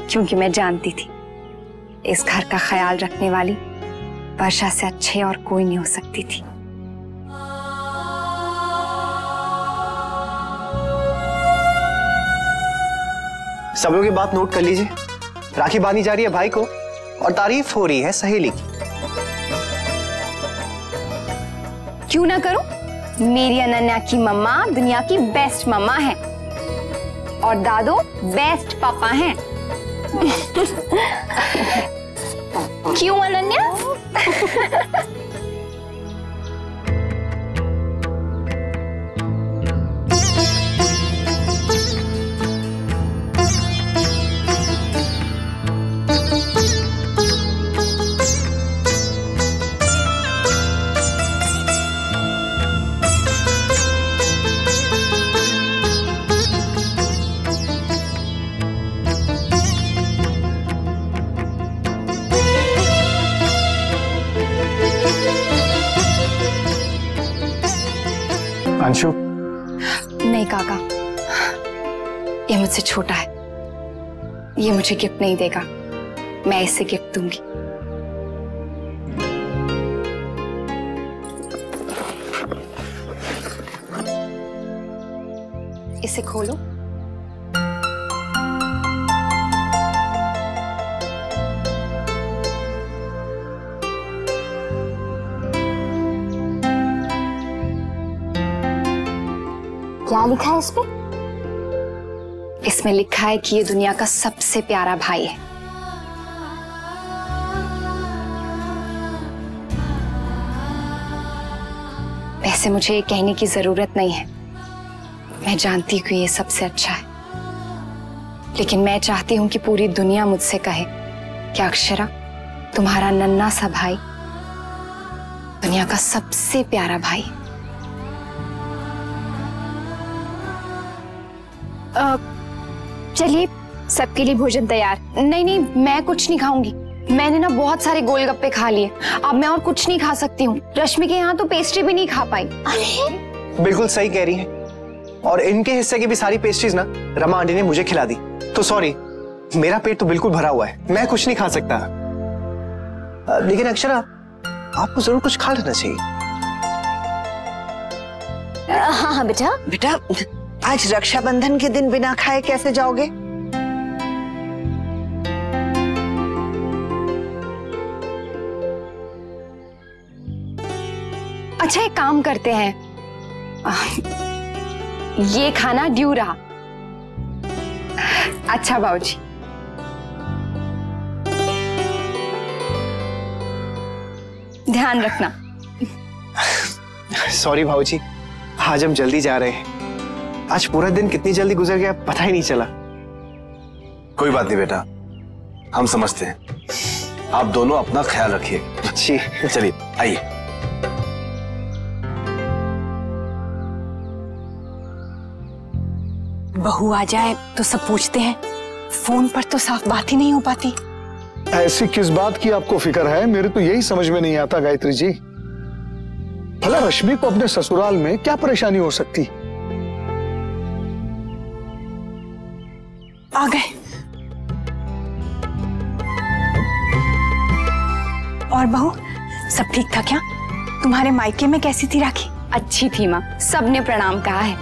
क्योंकि मैं जानती थी इस घर का ख्याल रखने वाली वर्षा से अच्छे और कोई नहीं हो सकती थी। सब लोग ये बात नोट कर लीजिए। राखी बांधी जा रही है भाई को और तारीफ हो रही है सहेली की। क्यों ना करूं? मेरी अनन्या की मम्मा दुनिया की बेस्ट मम्मा है और दादू बेस्ट पापा हैं। क्यों अनन्या? अंशु, नहीं काका, ये मुझसे छोटा है, ये मुझे गिफ्ट नहीं देगा, मैं इसे गिफ्ट दूंगी। इसे खोलो। क्या लिखा है इस पे? इसमें लिखा है कि ये दुनिया का सबसे प्यारा भाई है। वैसे मुझे ये कहने की जरूरत नहीं है, मैं जानती हूँ ये सबसे अच्छा है, लेकिन मैं चाहती हूँ कि पूरी दुनिया मुझसे कहे कि अक्षरा, तुम्हारा नन्हा सा भाई दुनिया का सबसे प्यारा भाई। चलिए, सबके लिए भोजन तैयार। नहीं नहीं, मैं कुछ नहीं खाऊंगी। मैंने ना बहुत सारे गोलगप्पे खा लिए, अब मैं और कुछ नहीं खा सकती हूँ। रश्मि के यहाँ तो पेस्ट्री भी नहीं खा पाई। अरे बिल्कुल सही कह रही है, और इनके हिस्से की भी सारी पेस्ट्रीज ना रमा आंटी ने मुझे खिला दी। तो सॉरी, मेरा पेट तो बिल्कुल भरा हुआ है, मैं कुछ नहीं खा सकता। लेकिन अक्षरा, आपको जरूर कुछ खा लेना चाहिए। हाँ हाँ बेटा। बेटा, आज रक्षाबंधन के दिन बिना खाए कैसे जाओगे? अच्छा, एक काम करते हैं, ये खाना ड्यू रहा। अच्छा बाबूजी। ध्यान रखना। सॉरी भाऊजी, आज हम जल्दी जा रहे हैं। आज पूरा दिन कितनी जल्दी गुजर गया पता ही नहीं चला। कोई बात नहीं बेटा, हम समझते हैं। आप दोनों अपना ख्याल रखिए। जी चलिए आइए। बहू आ जाए तो सब पूछते हैं, फोन पर तो साफ बात ही नहीं हो पाती। ऐसी किस बात की आपको फिक्र है? मेरे तो यही समझ में नहीं आता गायत्री जी। भला रश्मि को अपने ससुराल में क्या परेशानी हो सकती? आ गए। और बहू, सब ठीक था क्या? तुम्हारे मायके में कैसी थी राखी? अच्छी थी माँ, सबने प्रणाम कहा है।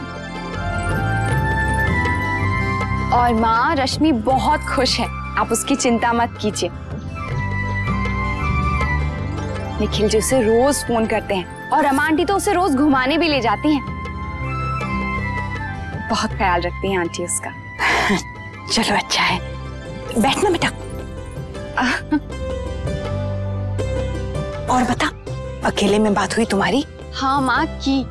और माँ, रश्मि बहुत खुश है, आप उसकी चिंता मत कीजिए। निखिल जी उसे रोज फोन करते हैं, और रमा आंटी तो उसे रोज घुमाने भी ले जाती हैं। बहुत ख्याल रखती हैं आंटी उसका। चलो अच्छा है, बैठना बेटा। और बता, अकेले में बात हुई तुम्हारी? हाँ माँ की।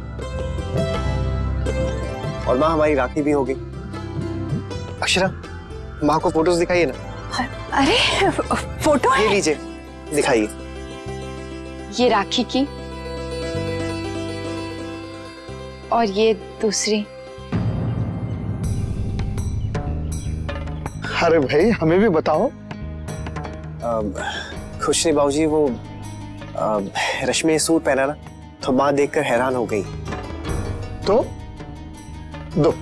और माँ, हमारी राखी भी होगी। अक्षरा, माँ को फोटोज दिखाइए ना। अरे फोटो है? ये लीजिए, दिखाइए। ये राखी की, और ये दूसरी। अरे भाई, हमें भी बताओ। खुश नहीं बाबूजी, वो रश्मि ने सूट पहना ना, तो माँ देखकर हैरान हो गई। तो दो।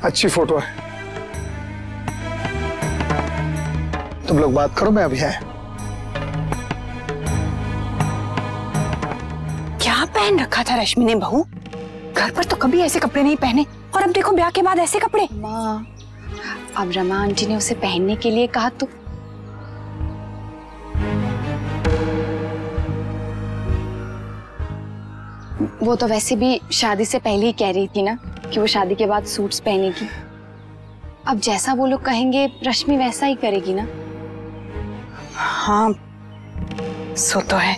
अच्छी फोटो है। तुम लोग बात करो, मैं अभी आया। क्या पहन रखा था रश्मि ने बहू? घर पर तो कभी ऐसे कपड़े नहीं पहने, और अब देखो ब्याह के बाद ऐसे कपड़े। माँ, अब रमा आंटी ने उसे पहनने के लिए कहा तो वो तो वैसे भी शादी से पहले ही कह रही थी ना कि वो शादी के बाद सूट्स पहनेगी। अब जैसा वो लोग कहेंगे रश्मि वैसा ही करेगी ना। हाँ, सो तो है।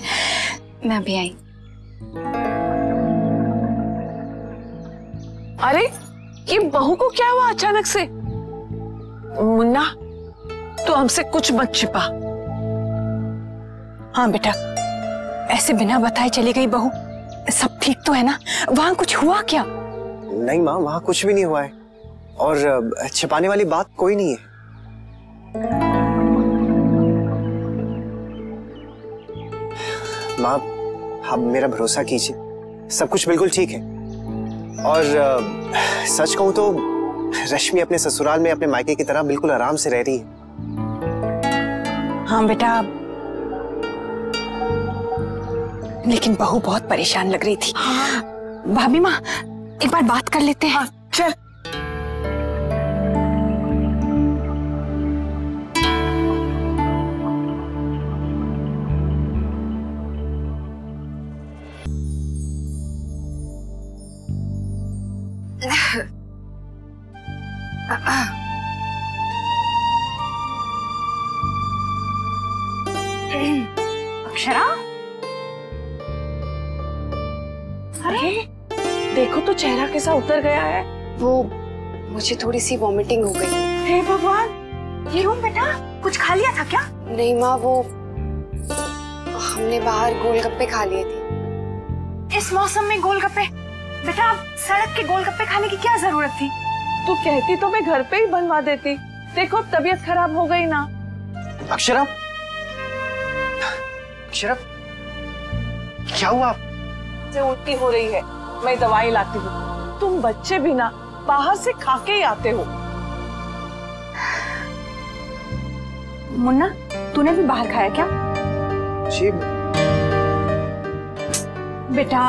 मैं अभी आई। अरे, ये बहू को क्या हुआ अचानक से? मुन्ना, तो हमसे कुछ मत छिपा। हाँ बेटा, ऐसे बिना बताए चली गई बहू। सब ठीक तो है ना? वहां कुछ हुआ क्या? नहीं माँ, वहां कुछ भी नहीं हुआ है, और छिपाने वाली बात कोई नहीं है। माँ, आप मेरा भरोसा कीजिए, सब कुछ बिल्कुल ठीक है। और सच कहूं तो रश्मि अपने ससुराल में अपने मायके की तरह बिल्कुल आराम से रह रही है। हाँ बेटा, लेकिन बहू बहुत परेशान लग रही थी। भाभी माँ, एक बार बात कर लेते हैं। चल। अक्षरा, अरे देखो तो चेहरा कैसा उतर गया है। वो मुझे थोड़ी सी वॉमिटिंग हो गई। हे भगवान, ये रूम बेटा कुछ खा लिया था क्या? नहीं माँ, वो हमने बाहर गोलगप्पे खा लिए थे। इस मौसम में गोलगप्पे? बेटा अब सड़क के गोलगप्पे खाने की क्या जरूरत थी? तू कहती तो मैं घर पे ही बनवा देती। देखो तबीयत खराब हो गई ना। अक्षरा, अक्षरा, क्या हुआ? से उल्टी हो रही है, मैं दवाई लाती हूँ। तुम बच्चे भी ना बाहर से खा के ही आते हो। मुन्ना, तूने भी बाहर खाया क्या? जी बेटा,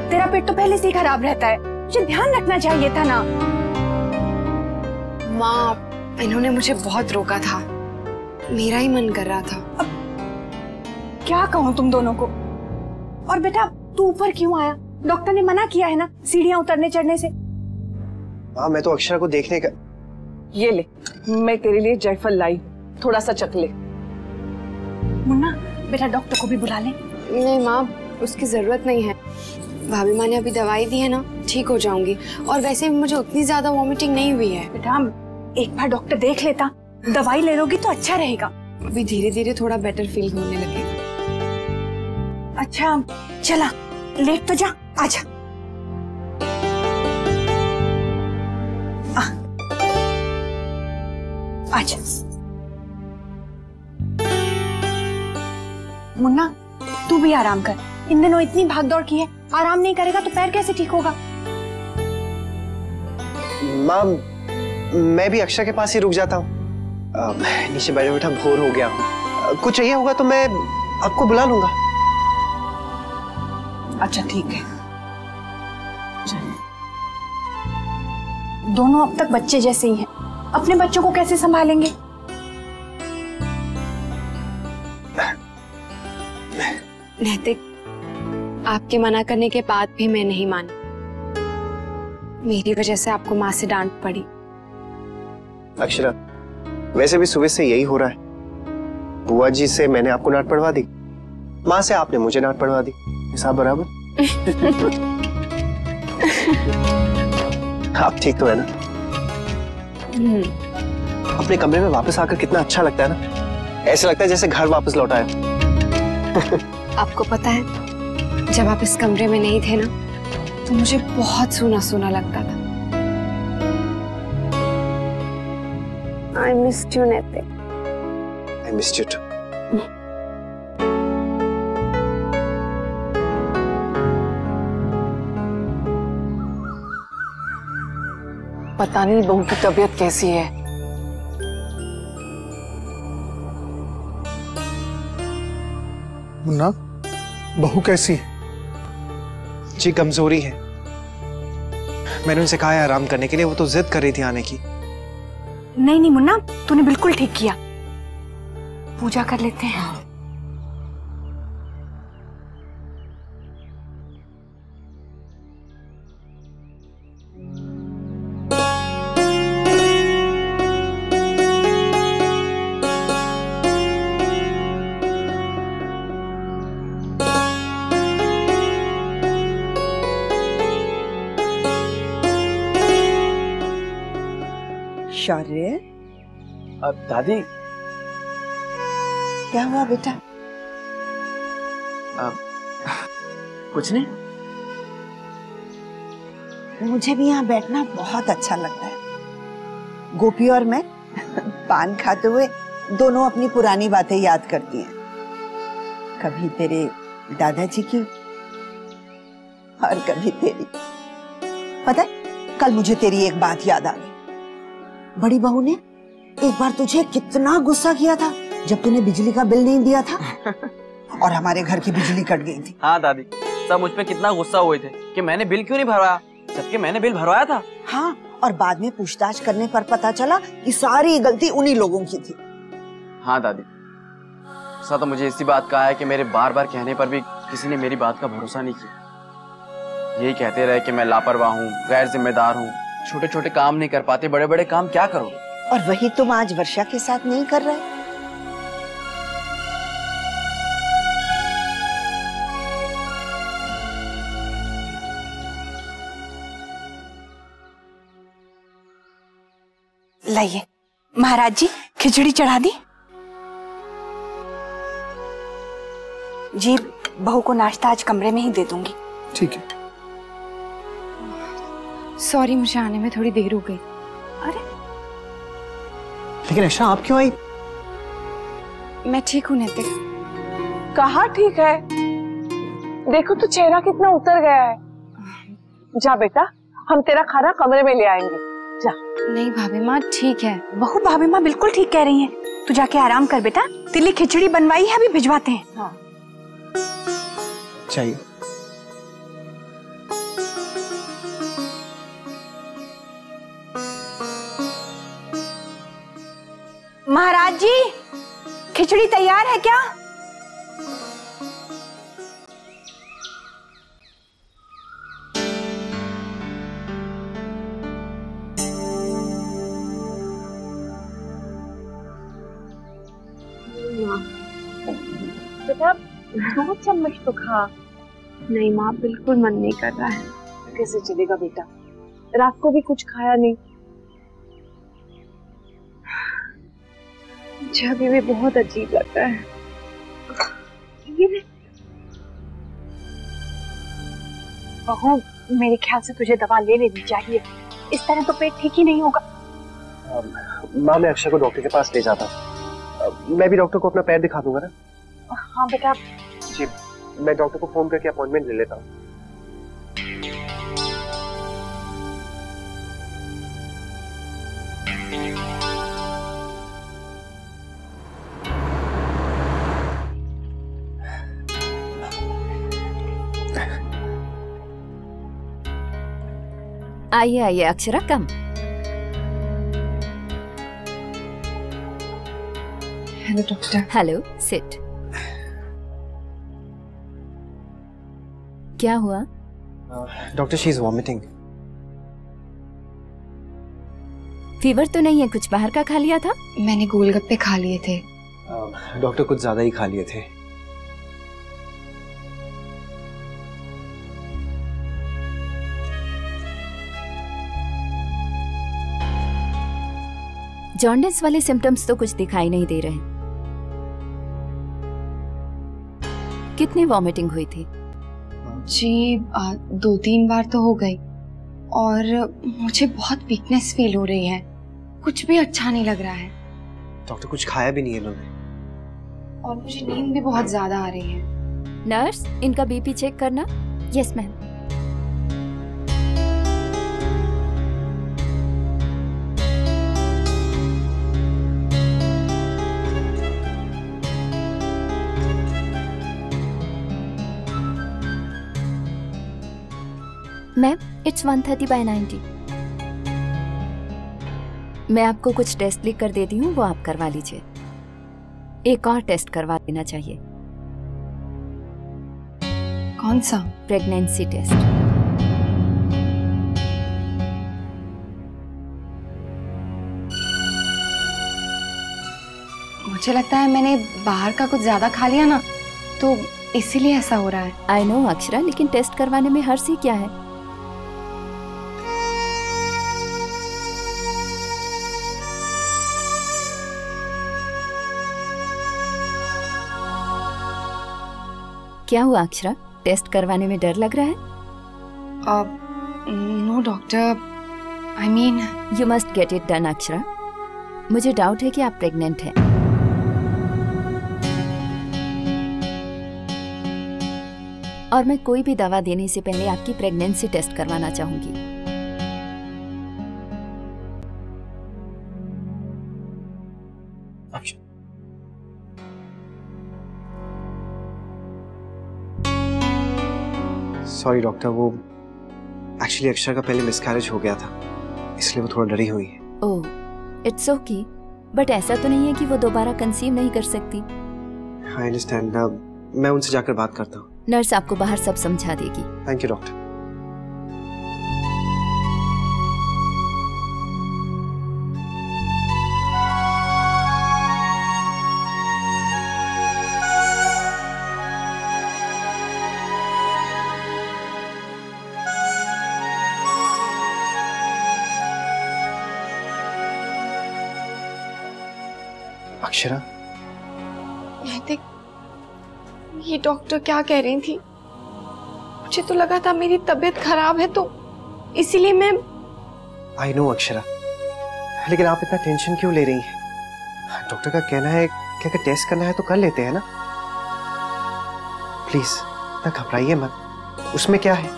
तेरा पेट तो पहले से ही खराब रहता है, मुझे ध्यान रखना चाहिए था ना। माँ, इन्होंने मुझे बहुत रोका था, मेरा ही मन कर रहा था। अब क्या कहूँ तुम दोनों को? और बेटा तू ऊपर क्यों आया? डॉक्टर ने मना किया है ना सीढ़ियाँ उतरने चढ़ने से। हाँ, मैं तो अक्षरा को देखने का। ये ले, मैं तेरे लिए जायफल लाई, थोड़ा सा चख ले। मुन्ना बेटा, डॉक्टर को भी बुला ले। नहीं माँ, उसकी जरूरत नहीं है। भाभी माँ ने अभी दवाई दी है ना, ठीक हो जाऊंगी। और वैसे भी मुझे उतनी ज्यादा वॉमिटिंग नहीं हुई है। बेटा एक बार डॉक्टर देख लेता, दवाई ले लोगी तो अच्छा रहेगा। अभी धीरे धीरे थोड़ा बेटर फील होने लगेगा। अच्छा चला, लेट तो जा, आजा। आजा। मुन्ना तू भी आराम कर, इन दिनों इतनी भागदौड़ की है, आराम नहीं करेगा तो पैर कैसे ठीक होगा? माँ, मैं भी अक्षरा के पास ही रुक जाता हूँ। नीचे बैठे बैठा बोर हो गया हूँ। कुछ चाहिए होगा तो मैं आपको बुला लूंगा। अच्छा ठीक है। दोनों अब तक बच्चे जैसे ही हैं, अपने बच्चों को कैसे संभालेंगे? नैतिक, आपके मना करने के बाद भी मैं नहीं मानी। मेरी वजह से आपको माँ से डांट पड़ी। अक्षरा, वैसे भी सुबह से यही हो रहा है। बुआ जी से मैंने आपको डांट पड़वा दी, माँ से आपने मुझे डांट पड़वा दी। हिसाब बराबर। आप ठीक तो है ना? अपने कमरे में वापस आकर कितना अच्छा लगता है ना, ऐसा लगता है जैसे घर वापस लौट आया। आपको पता है, जब आप इस कमरे में नहीं थे ना, तो मुझे बहुत सूना सूना लगता था। I missed you, Naitik. I missed you too. पता नहीं बहू की तबीयत कैसी है। मुन्ना, बहू कैसी है? जी कमजोरी है। मैंने उनसे कहा है आराम करने के लिए, वो तो जिद कर रही थी आने की। नहीं नहीं मुन्ना, तूने बिल्कुल ठीक किया। पूजा कर लेते हैं। शौर्य, अब दादी क्या हुआ बेटा? कुछ नहीं। मुझे भी यहाँ बैठना बहुत अच्छा लगता है। गोपी और मैं पान खाते हुए दोनों अपनी पुरानी बातें याद करती हैं। कभी तेरे दादाजी की और कभी तेरी। पता है, कल मुझे तेरी एक बात याद आ गई। बड़ी बहू ने एक बार तुझे कितना गुस्सा किया था जब तूने बिजली का बिल नहीं दिया था और हमारे घर की बिजली कट गई थी। हाँ दादी, सब मुझ पे कितना गुस्सा हुए थे कि मैंने बिल क्यों नहीं भरवाया, जबकि मैंने बिल भरवाया था। हाँ, और बाद में पूछताछ करने पर पता चला कि सारी गलती उन्हीं लोगों की थी। हाँ दादी, गुस्सा तो मुझे इसी बात का है कि मेरे बार बार कहने पर भी किसी ने मेरी बात का भरोसा नहीं किया। यही कहते रहे कि मैं लापरवाह हूँ, गैर जिम्मेदार हूँ, छोटे छोटे काम नहीं कर पाते, बड़े बड़े काम क्या करोगे। और वही तुम आज वर्षा के साथ नहीं कर रहे। लाइए, महाराज जी खिचड़ी चढ़ा दी। जी बहू को नाश्ता आज कमरे में ही दे दूंगी। ठीक है। सॉरी, मुझे आने में थोड़ी देर हो गई। अरे लेकिन अक्षा आप क्यों आई? मैं ठीक हूँ नैतिक। कहाँ ठीक है? देखो तो चेहरा कितना उतर गया है। जा बेटा, हम तेरा खाना कमरे में ले आएंगे। जा। नहीं भाभी माँ ठीक है। बहू भाभी माँ बिल्कुल ठीक कह रही हैं। तू जाके आराम कर बेटा, तिल्ली खिचड़ी बनवाई है, अभी भिजवाते हैं। हाँ। चाहिए। महाराज जी खिचड़ी तैयार है क्या? बेटा 2 चम्मच तो खा। नहीं माँ, बिल्कुल मन नहीं कर रहा है। कैसे चलेगा बेटा, रात को भी कुछ खाया नहीं। मुझे अभी भी बहुत अजीब लगता है। बहू मेरे ख्याल से तुझे दवा ले लेनी चाहिए, इस तरह तो पेट ठीक ही नहीं होगा। माँ मैं अक्षय को डॉक्टर के पास ले जाता हूँ। मैं भी डॉक्टर को अपना पैर दिखा दूंगा ना। हाँ बेटा। जी मैं डॉक्टर को फोन करके अपॉइंटमेंट ले लेता हूँ। आइए आइए Akshara, come. Hello doctor. Hello, sit. क्या हुआ? Doctor she is vomiting. Fever तो नहीं है? कुछ बाहर का खा लिया था? मैंने गोलगप्पे खा लिए थे। डॉक्टर कुछ ज्यादा ही खा लिए थे। जॉन्डिस वाले सिम्टम्स तो कुछ दिखाई नहीं दे रहे। कितनी वॉमिटिंग हुई थी? जी 2-3 बार तो हो गई, और मुझे बहुत वीकनेस फील हो रही है। कुछ भी अच्छा नहीं लग रहा है। डॉक्टर कुछ खाया भी नहीं है इन्होंने, और मुझे नींद भी बहुत ज्यादा आ रही है। नर्स, इनका बीपी चेक करना। Yes ma'am. Ma'am it's 130/90। मैं आपको कुछ टेस्ट लिख कर देती हूँ, वो आप करवा लीजिए। एक और टेस्ट करवा लेना चाहिए। कौन सा? Pregnancy test. मुझे लगता है मैंने बाहर का कुछ ज्यादा खा लिया ना, तो इसीलिए ऐसा हो रहा है। आई नो अक्षरा, लेकिन टेस्ट करवाने में हर्ष ही क्या है? क्या हुआ अक्षरा, टेस्ट करवाने में डर लग रहा है? No doctor, I mean you must get it done Akshara. मुझे डाउट है कि आप प्रेग्नेंट हैं। और मैं कोई भी दवा देने से पहले आपकी प्रेगनेंसी टेस्ट करवाना चाहूंगी। सॉरी डॉक्टर, वो एक्चुअली अक्षरा का पहले मिसकैरेज हो गया था, इसलिए वो थोड़ा डरी हुई है। ओह, इट्स ओके, बट ऐसा तो नहीं है कि वो दोबारा कंसीव नहीं कर सकती। आई अंडरस्टैंड, मैं उनसे जाकर बात करता हूँ। नर्स आपको बाहर सब समझा देगी। Thank you doctor. अक्षरा, देख, ये डॉक्टर क्या कह रही थी? मुझे तो लगा था मेरी तबीयत खराब है, तो इसीलिए मैं। आई नो अक्षरा, लेकिन आप इतना टेंशन क्यों ले रही हैं? डॉक्टर का कहना है कि अगर टेस्ट करना है तो कर लेते हैं ना। प्लीज इतना घबराइए मत। उसमें क्या है,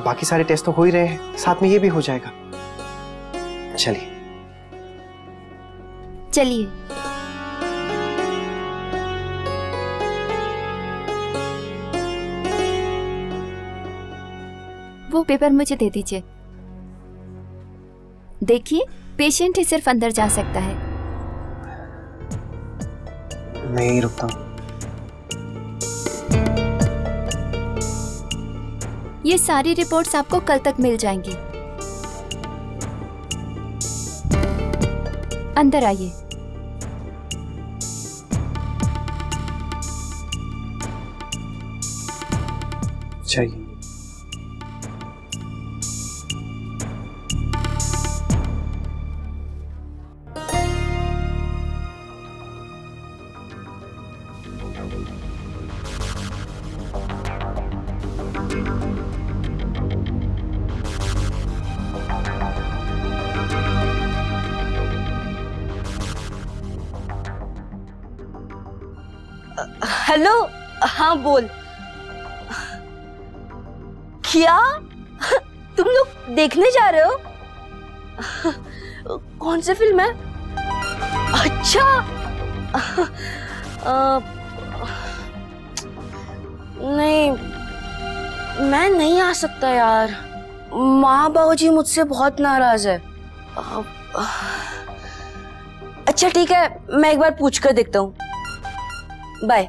बाकी सारे टेस्ट तो हो ही रहे हैं, साथ में ये भी हो जाएगा। चलिए चलिए। वो पेपर मुझे दे दीजिए। देखिए, पेशेंट ही सिर्फ अंदर जा सकता है। मैं यहीं रुकता हूँ। ये सारी रिपोर्ट्स आपको कल तक मिल जाएंगी। अंदर आइए। चाहिए। हेलो, हाँ बोल। क्या तुम लोग देखने जा रहे हो? कौन सी फिल्म है? अच्छा, नहीं, मैं नहीं आ सकता यार। माँ बाबूजी मुझसे बहुत नाराज है। अच्छा ठीक है, मैं एक बार पूछ कर देखता हूँ। बाय।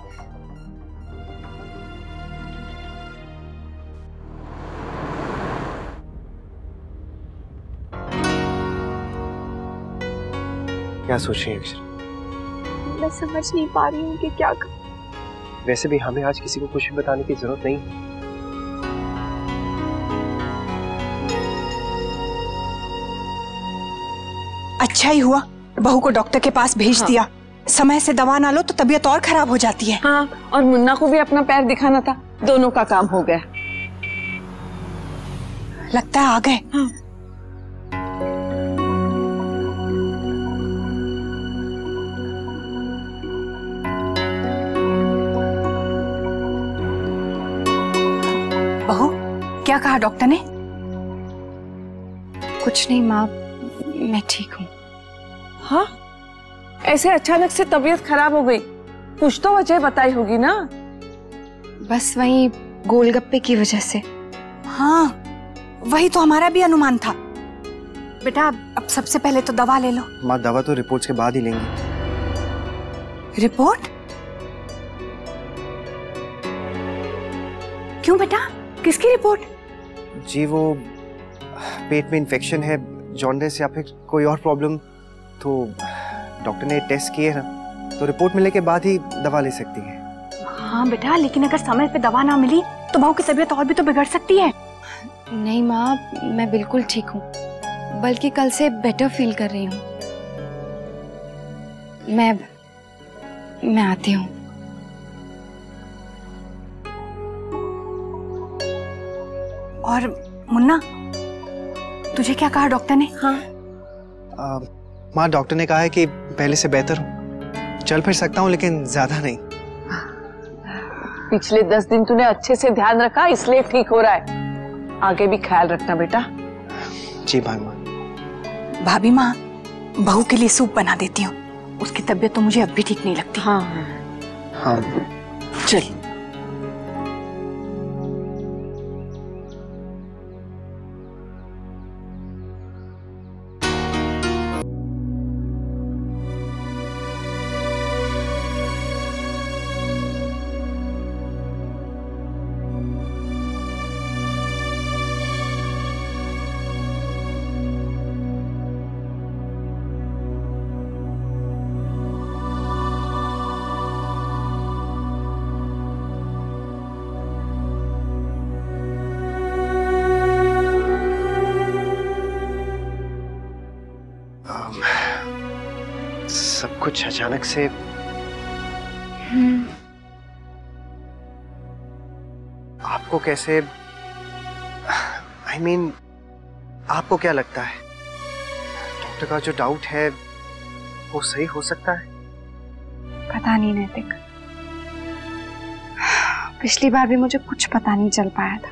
क्या सोच रही है अक्षरा? मैं समझ नहीं पा रही हूँ कि क्या करूं। वैसे भी हमें आज किसी को कुछ भी बताने की जरूरत नहीं है। अच्छा ही हुआ बहू को डॉक्टर के पास भेज दिया। समय से दवा ना लो तो तबीयत और खराब हो जाती है। हाँ, और मुन्ना को भी अपना पैर दिखाना था। दोनों का काम हो गया। लगता है आ गए। हाँ। बहू, क्या कहा डॉक्टर ने? कुछ नहीं माँ, मैं ठीक हूँ। हाँ, ऐसे अचानक से तबीयत खराब हो गई, कुछ तो वजह बताई होगी ना? बस वही गोलगप्पे की वजह से। हाँ, वही तो हमारा भी अनुमान था। बेटा अब सबसे पहले तो दवा ले लो। माँ, दवा तो रिपोर्ट्स के बाद ही लेंगे। रिपोर्ट? क्यों बेटा, किसकी रिपोर्ट? जी वो पेट में इन्फेक्शन है, जॉन्डिस या फिर कोई और प्रॉब्लम, तो डॉक्टर ने टेस्ट किए ना, तो रिपोर्ट मिलने के बाद ही दवा ले सकती है। हाँ बेटा, लेकिन अगर समय पे दवा ना मिली तो बहू की तबीयत और भी तो बिगड़ सकती है। नहीं माँ, मैं बिल्कुल ठीक हूँ, बल्कि कल से बेटर फील कर रही हूँ। मैं आती हूँ। और मुन्ना, तुझे क्या कहा डॉक्टर ने? हाँ माँ, डॉक्टर ने कहा है कि पहले से बेहतर हूँ, चल फिर सकता हूँ, लेकिन ज्यादा नहीं। पिछले 10 दिन तूने अच्छे से ध्यान रखा, इसलिए ठीक हो रहा है। आगे भी ख्याल रखना बेटा। जी भाभी माँ। भाभी माँ, बहू के लिए सूप बना देती हूँ, उसकी तबीयत तो मुझे अब भी ठीक नहीं लगती। हाँ हाँ चल। सब कुछ अचानक से। आपको कैसे, I mean, आपको क्या लगता है डॉक्टर का जो डाउट है वो सही हो सकता है? पता नहीं नैतिक, पिछली बार भी मुझे कुछ पता नहीं चल पाया था।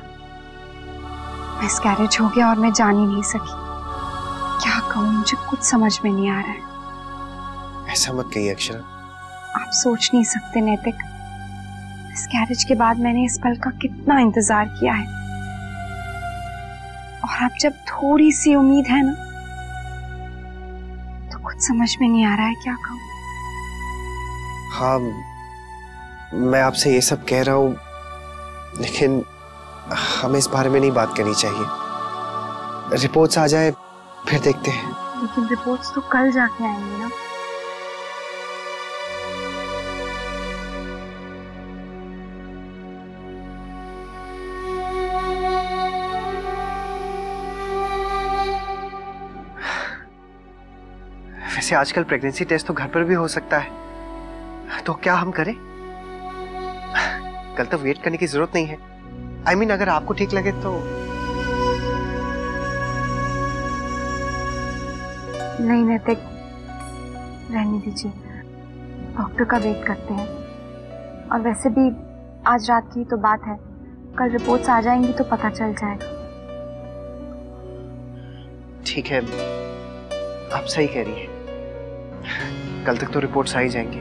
मिसकैरेज हो गया और मैं जान ही नहीं सकी। क्या कहूँ, मुझे कुछ समझ में नहीं आ रहा है। ऐसा मत कहिए अक्षरा। आप सोच नहीं सकते नैतिक, मिसकैरेज के बाद मैंने इस पल का कितना इंतजार किया है, और अब जब थोड़ी सी उम्मीद है ना, तो कुछ समझ में नहीं आ रहा है क्या कहूँ। हाँ, मैं आपसे ये सब कह रहा हूँ, लेकिन हमें इस बारे में नहीं बात करनी चाहिए। रिपोर्ट्स आ जाए फिर देखते हैं। लेकिन रिपोर्ट्स तो कल जाके आएंगी ना। वैसे आजकल प्रेगनेंसी टेस्ट तो घर पर भी हो सकता है, तो क्या हम करें? कल तक वेट करने की जरूरत नहीं है। I mean, अगर आपको ठीक लगे तो। नहीं नैतिक, रहने दीजिए, डॉक्टर का वेट करते हैं। और वैसे भी आज रात की तो बात है, कल रिपोर्ट्स आ जाएंगी तो पता चल जाएगा। ठीक है, आप सही कह रही हैं, कल तक तो रिपोर्ट्स आ ही जाएंगी।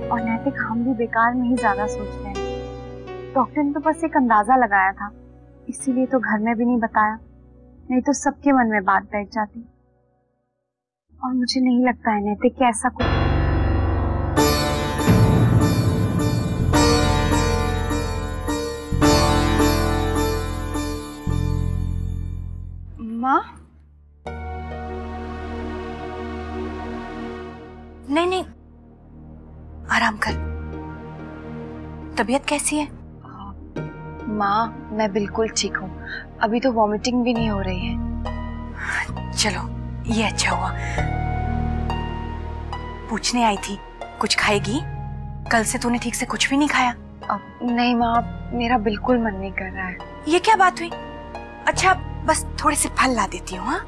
और नैतिक, हम भी बेकार में ही ज्यादा सोच रहे हैं। डॉक्टर ने तो बस एक अंदाजा लगाया था, इसीलिए तो घर में भी नहीं बताया, नहीं तो सबके मन में बात बैठ जाती। और मुझे नहीं लगता है नैतिक कि ऐसा कुछ। माँ? नहीं नहीं, आराम कर। तबीयत कैसी है? माँ, मैं बिल्कुल ठीक हूँ, अभी तो वॉमिटिंग भी नहीं हो रही है। चलो, ये अच्छा हुआ। पूछने आई थी, कुछ खाएगी? कल से तूने ठीक से कुछ भी नहीं खाया। नहीं माँ, मेरा बिल्कुल मन नहीं कर रहा है। ये क्या बात हुई? अच्छा, बस थोड़े से फल ला देती हूँ। हाँ,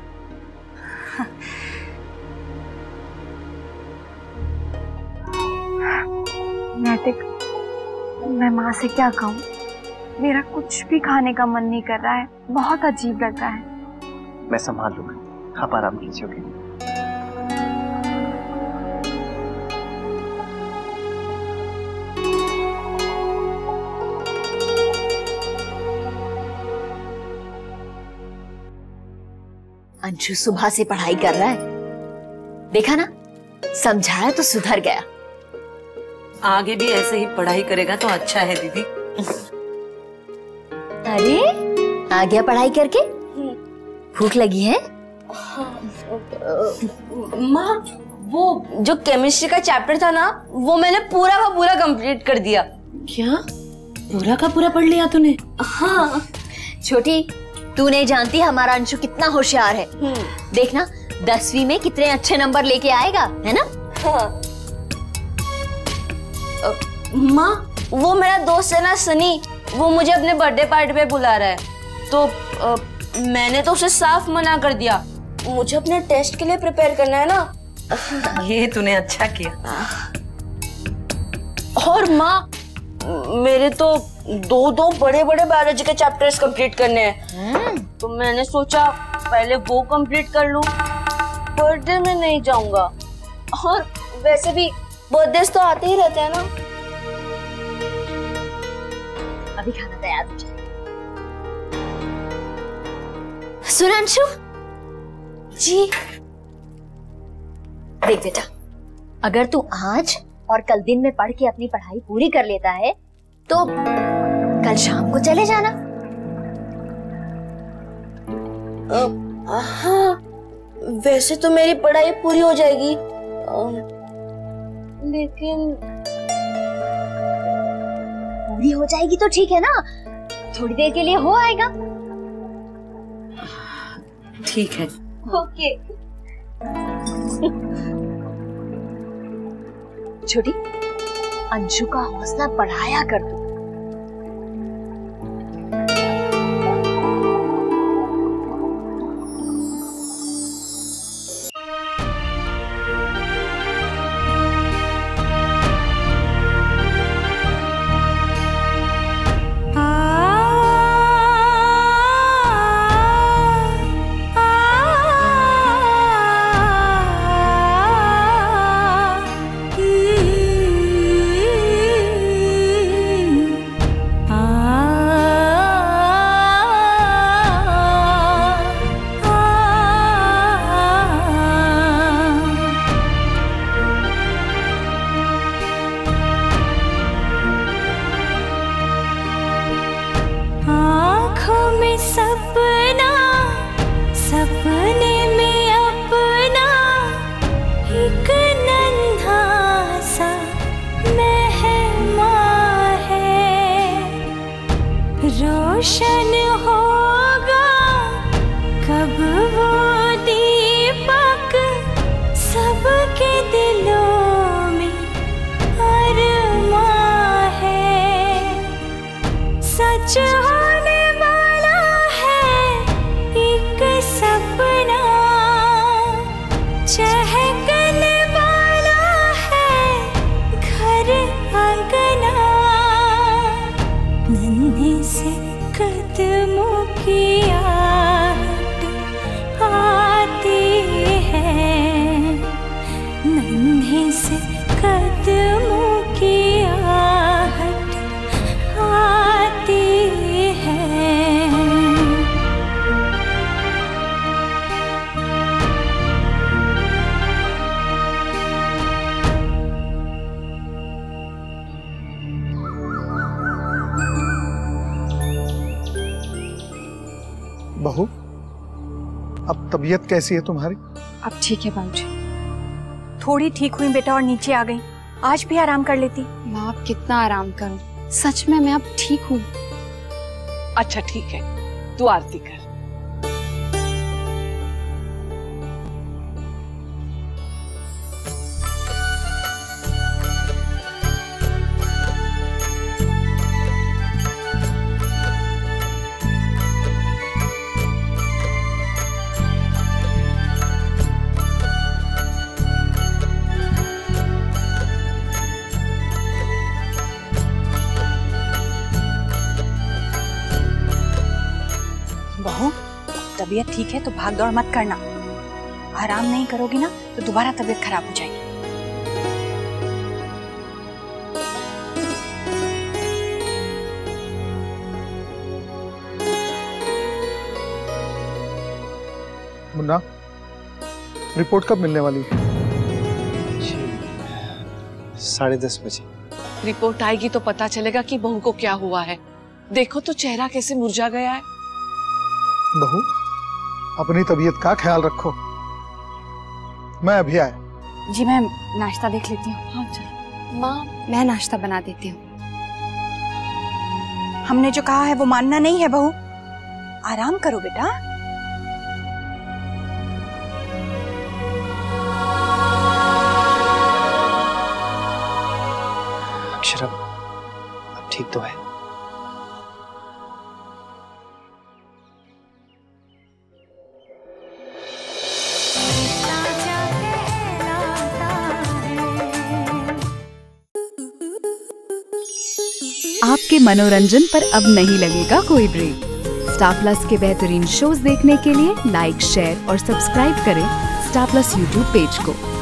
नैतिक, मैं माँ से क्या कहूँ, मेरा कुछ भी खाने का मन नहीं कर रहा है, बहुत अजीब लग रहा है। मैं संभाल लूंगा, आप आराम कीजिए। ओके? अंशु सुबह से पढ़ाई कर रहा है, देखा ना, समझाया तो सुधर गया। आगे भी ऐसे ही पढ़ाई करेगा तो अच्छा है दीदी। अरे, आ गया पढ़ाई करके? भूख लगी है? माँ, वो जो केमिस्ट्री का चैप्टर था ना, वो मैंने पूरा का पूरा कंप्लीट कर दिया। क्या? पूरा का पूरा पढ़ लिया तूने? हाँ। छोटी, तू नहीं जानती हमारा अंशु कितना होशियार है। देखना, 10वीं में कितने अच्छे नंबर लेके आएगा, है ना? हाँ। माँ, वो मेरा दोस्त है ना सनी, वो मुझे अपने बर्थडे पार्टी पे बुला रहा है, तो मैंने तो उसे साफ मना कर दिया। मुझे अपने टेस्ट के लिए प्रिपेयर करना है ना। ये तूने अच्छा किया। और माँ, मेरे तो दो बड़े बड़े बायोलॉजी के चैप्टर्स कंप्लीट करने हैं, तो मैंने सोचा पहले वो कंप्लीट कर लूं, बर्थडे में नहीं जाऊंगा। और वैसे भी बर्थडे तो आते ही रहते हैं ना। अभी खाना तैयार हो जाए। सुनांशु जी, देख बेटा, अगर तू आज और कल दिन में पढ़ के अपनी पढ़ाई पूरी कर लेता है तो कल शाम को चले जाना। हाँ, वैसे तो मेरी पढ़ाई पूरी हो जाएगी, लेकिन पूरी हो जाएगी तो ठीक है ना, थोड़ी देर के लिए हो आएगा। ठीक है। ओके। छोटी, अंशु का हौसला बढ़ाया कर तू। रोशन होगा कब वो दीपक सबके दिलों में अरमां है, सच होने वाला है एक सपना, चहकने वाला है घर आंगना, नन्हे से कदमों की आहट आती है, नन्हे से कदमों की आहट आती है। बहू, अब तबीयत कैसी है तुम्हारी? अब ठीक है बाबूजी, थोड़ी ठीक हुई बेटा और नीचे आ गई। आज भी आराम कर लेती। माँ अब कितना आराम करूं, सच में मैं अब ठीक हूँ। अच्छा ठीक है, तू आरती कर। बहू, तबीयत ठीक है तो भाग दौड़ मत करना। आराम नहीं करोगी ना तो दोबारा तबीयत खराब हो जाएगी। मुन्ना, रिपोर्ट कब मिलने वाली है? 10:30 बजे। रिपोर्ट आएगी तो पता चलेगा कि बहू को क्या हुआ है। देखो तो चेहरा कैसे मुरझा गया है। बहू, अपनी तबीयत का ख्याल रखो। मैं अभी आया। जी मैं नाश्ता देख लेती हूँ। हाँ चलो। माँ, मैं नाश्ता बना देती हूँ। हमने जो कहा है वो मानना नहीं है बहू। आराम करो बेटा। अक्षरा, अब ठीक तो है? आपके मनोरंजन पर अब नहीं लगेगा कोई ब्रेक। स्टार प्लस के बेहतरीन शोज देखने के लिए लाइक, शेयर और सब्सक्राइब करें स्टार प्लस यूट्यूब पेज को।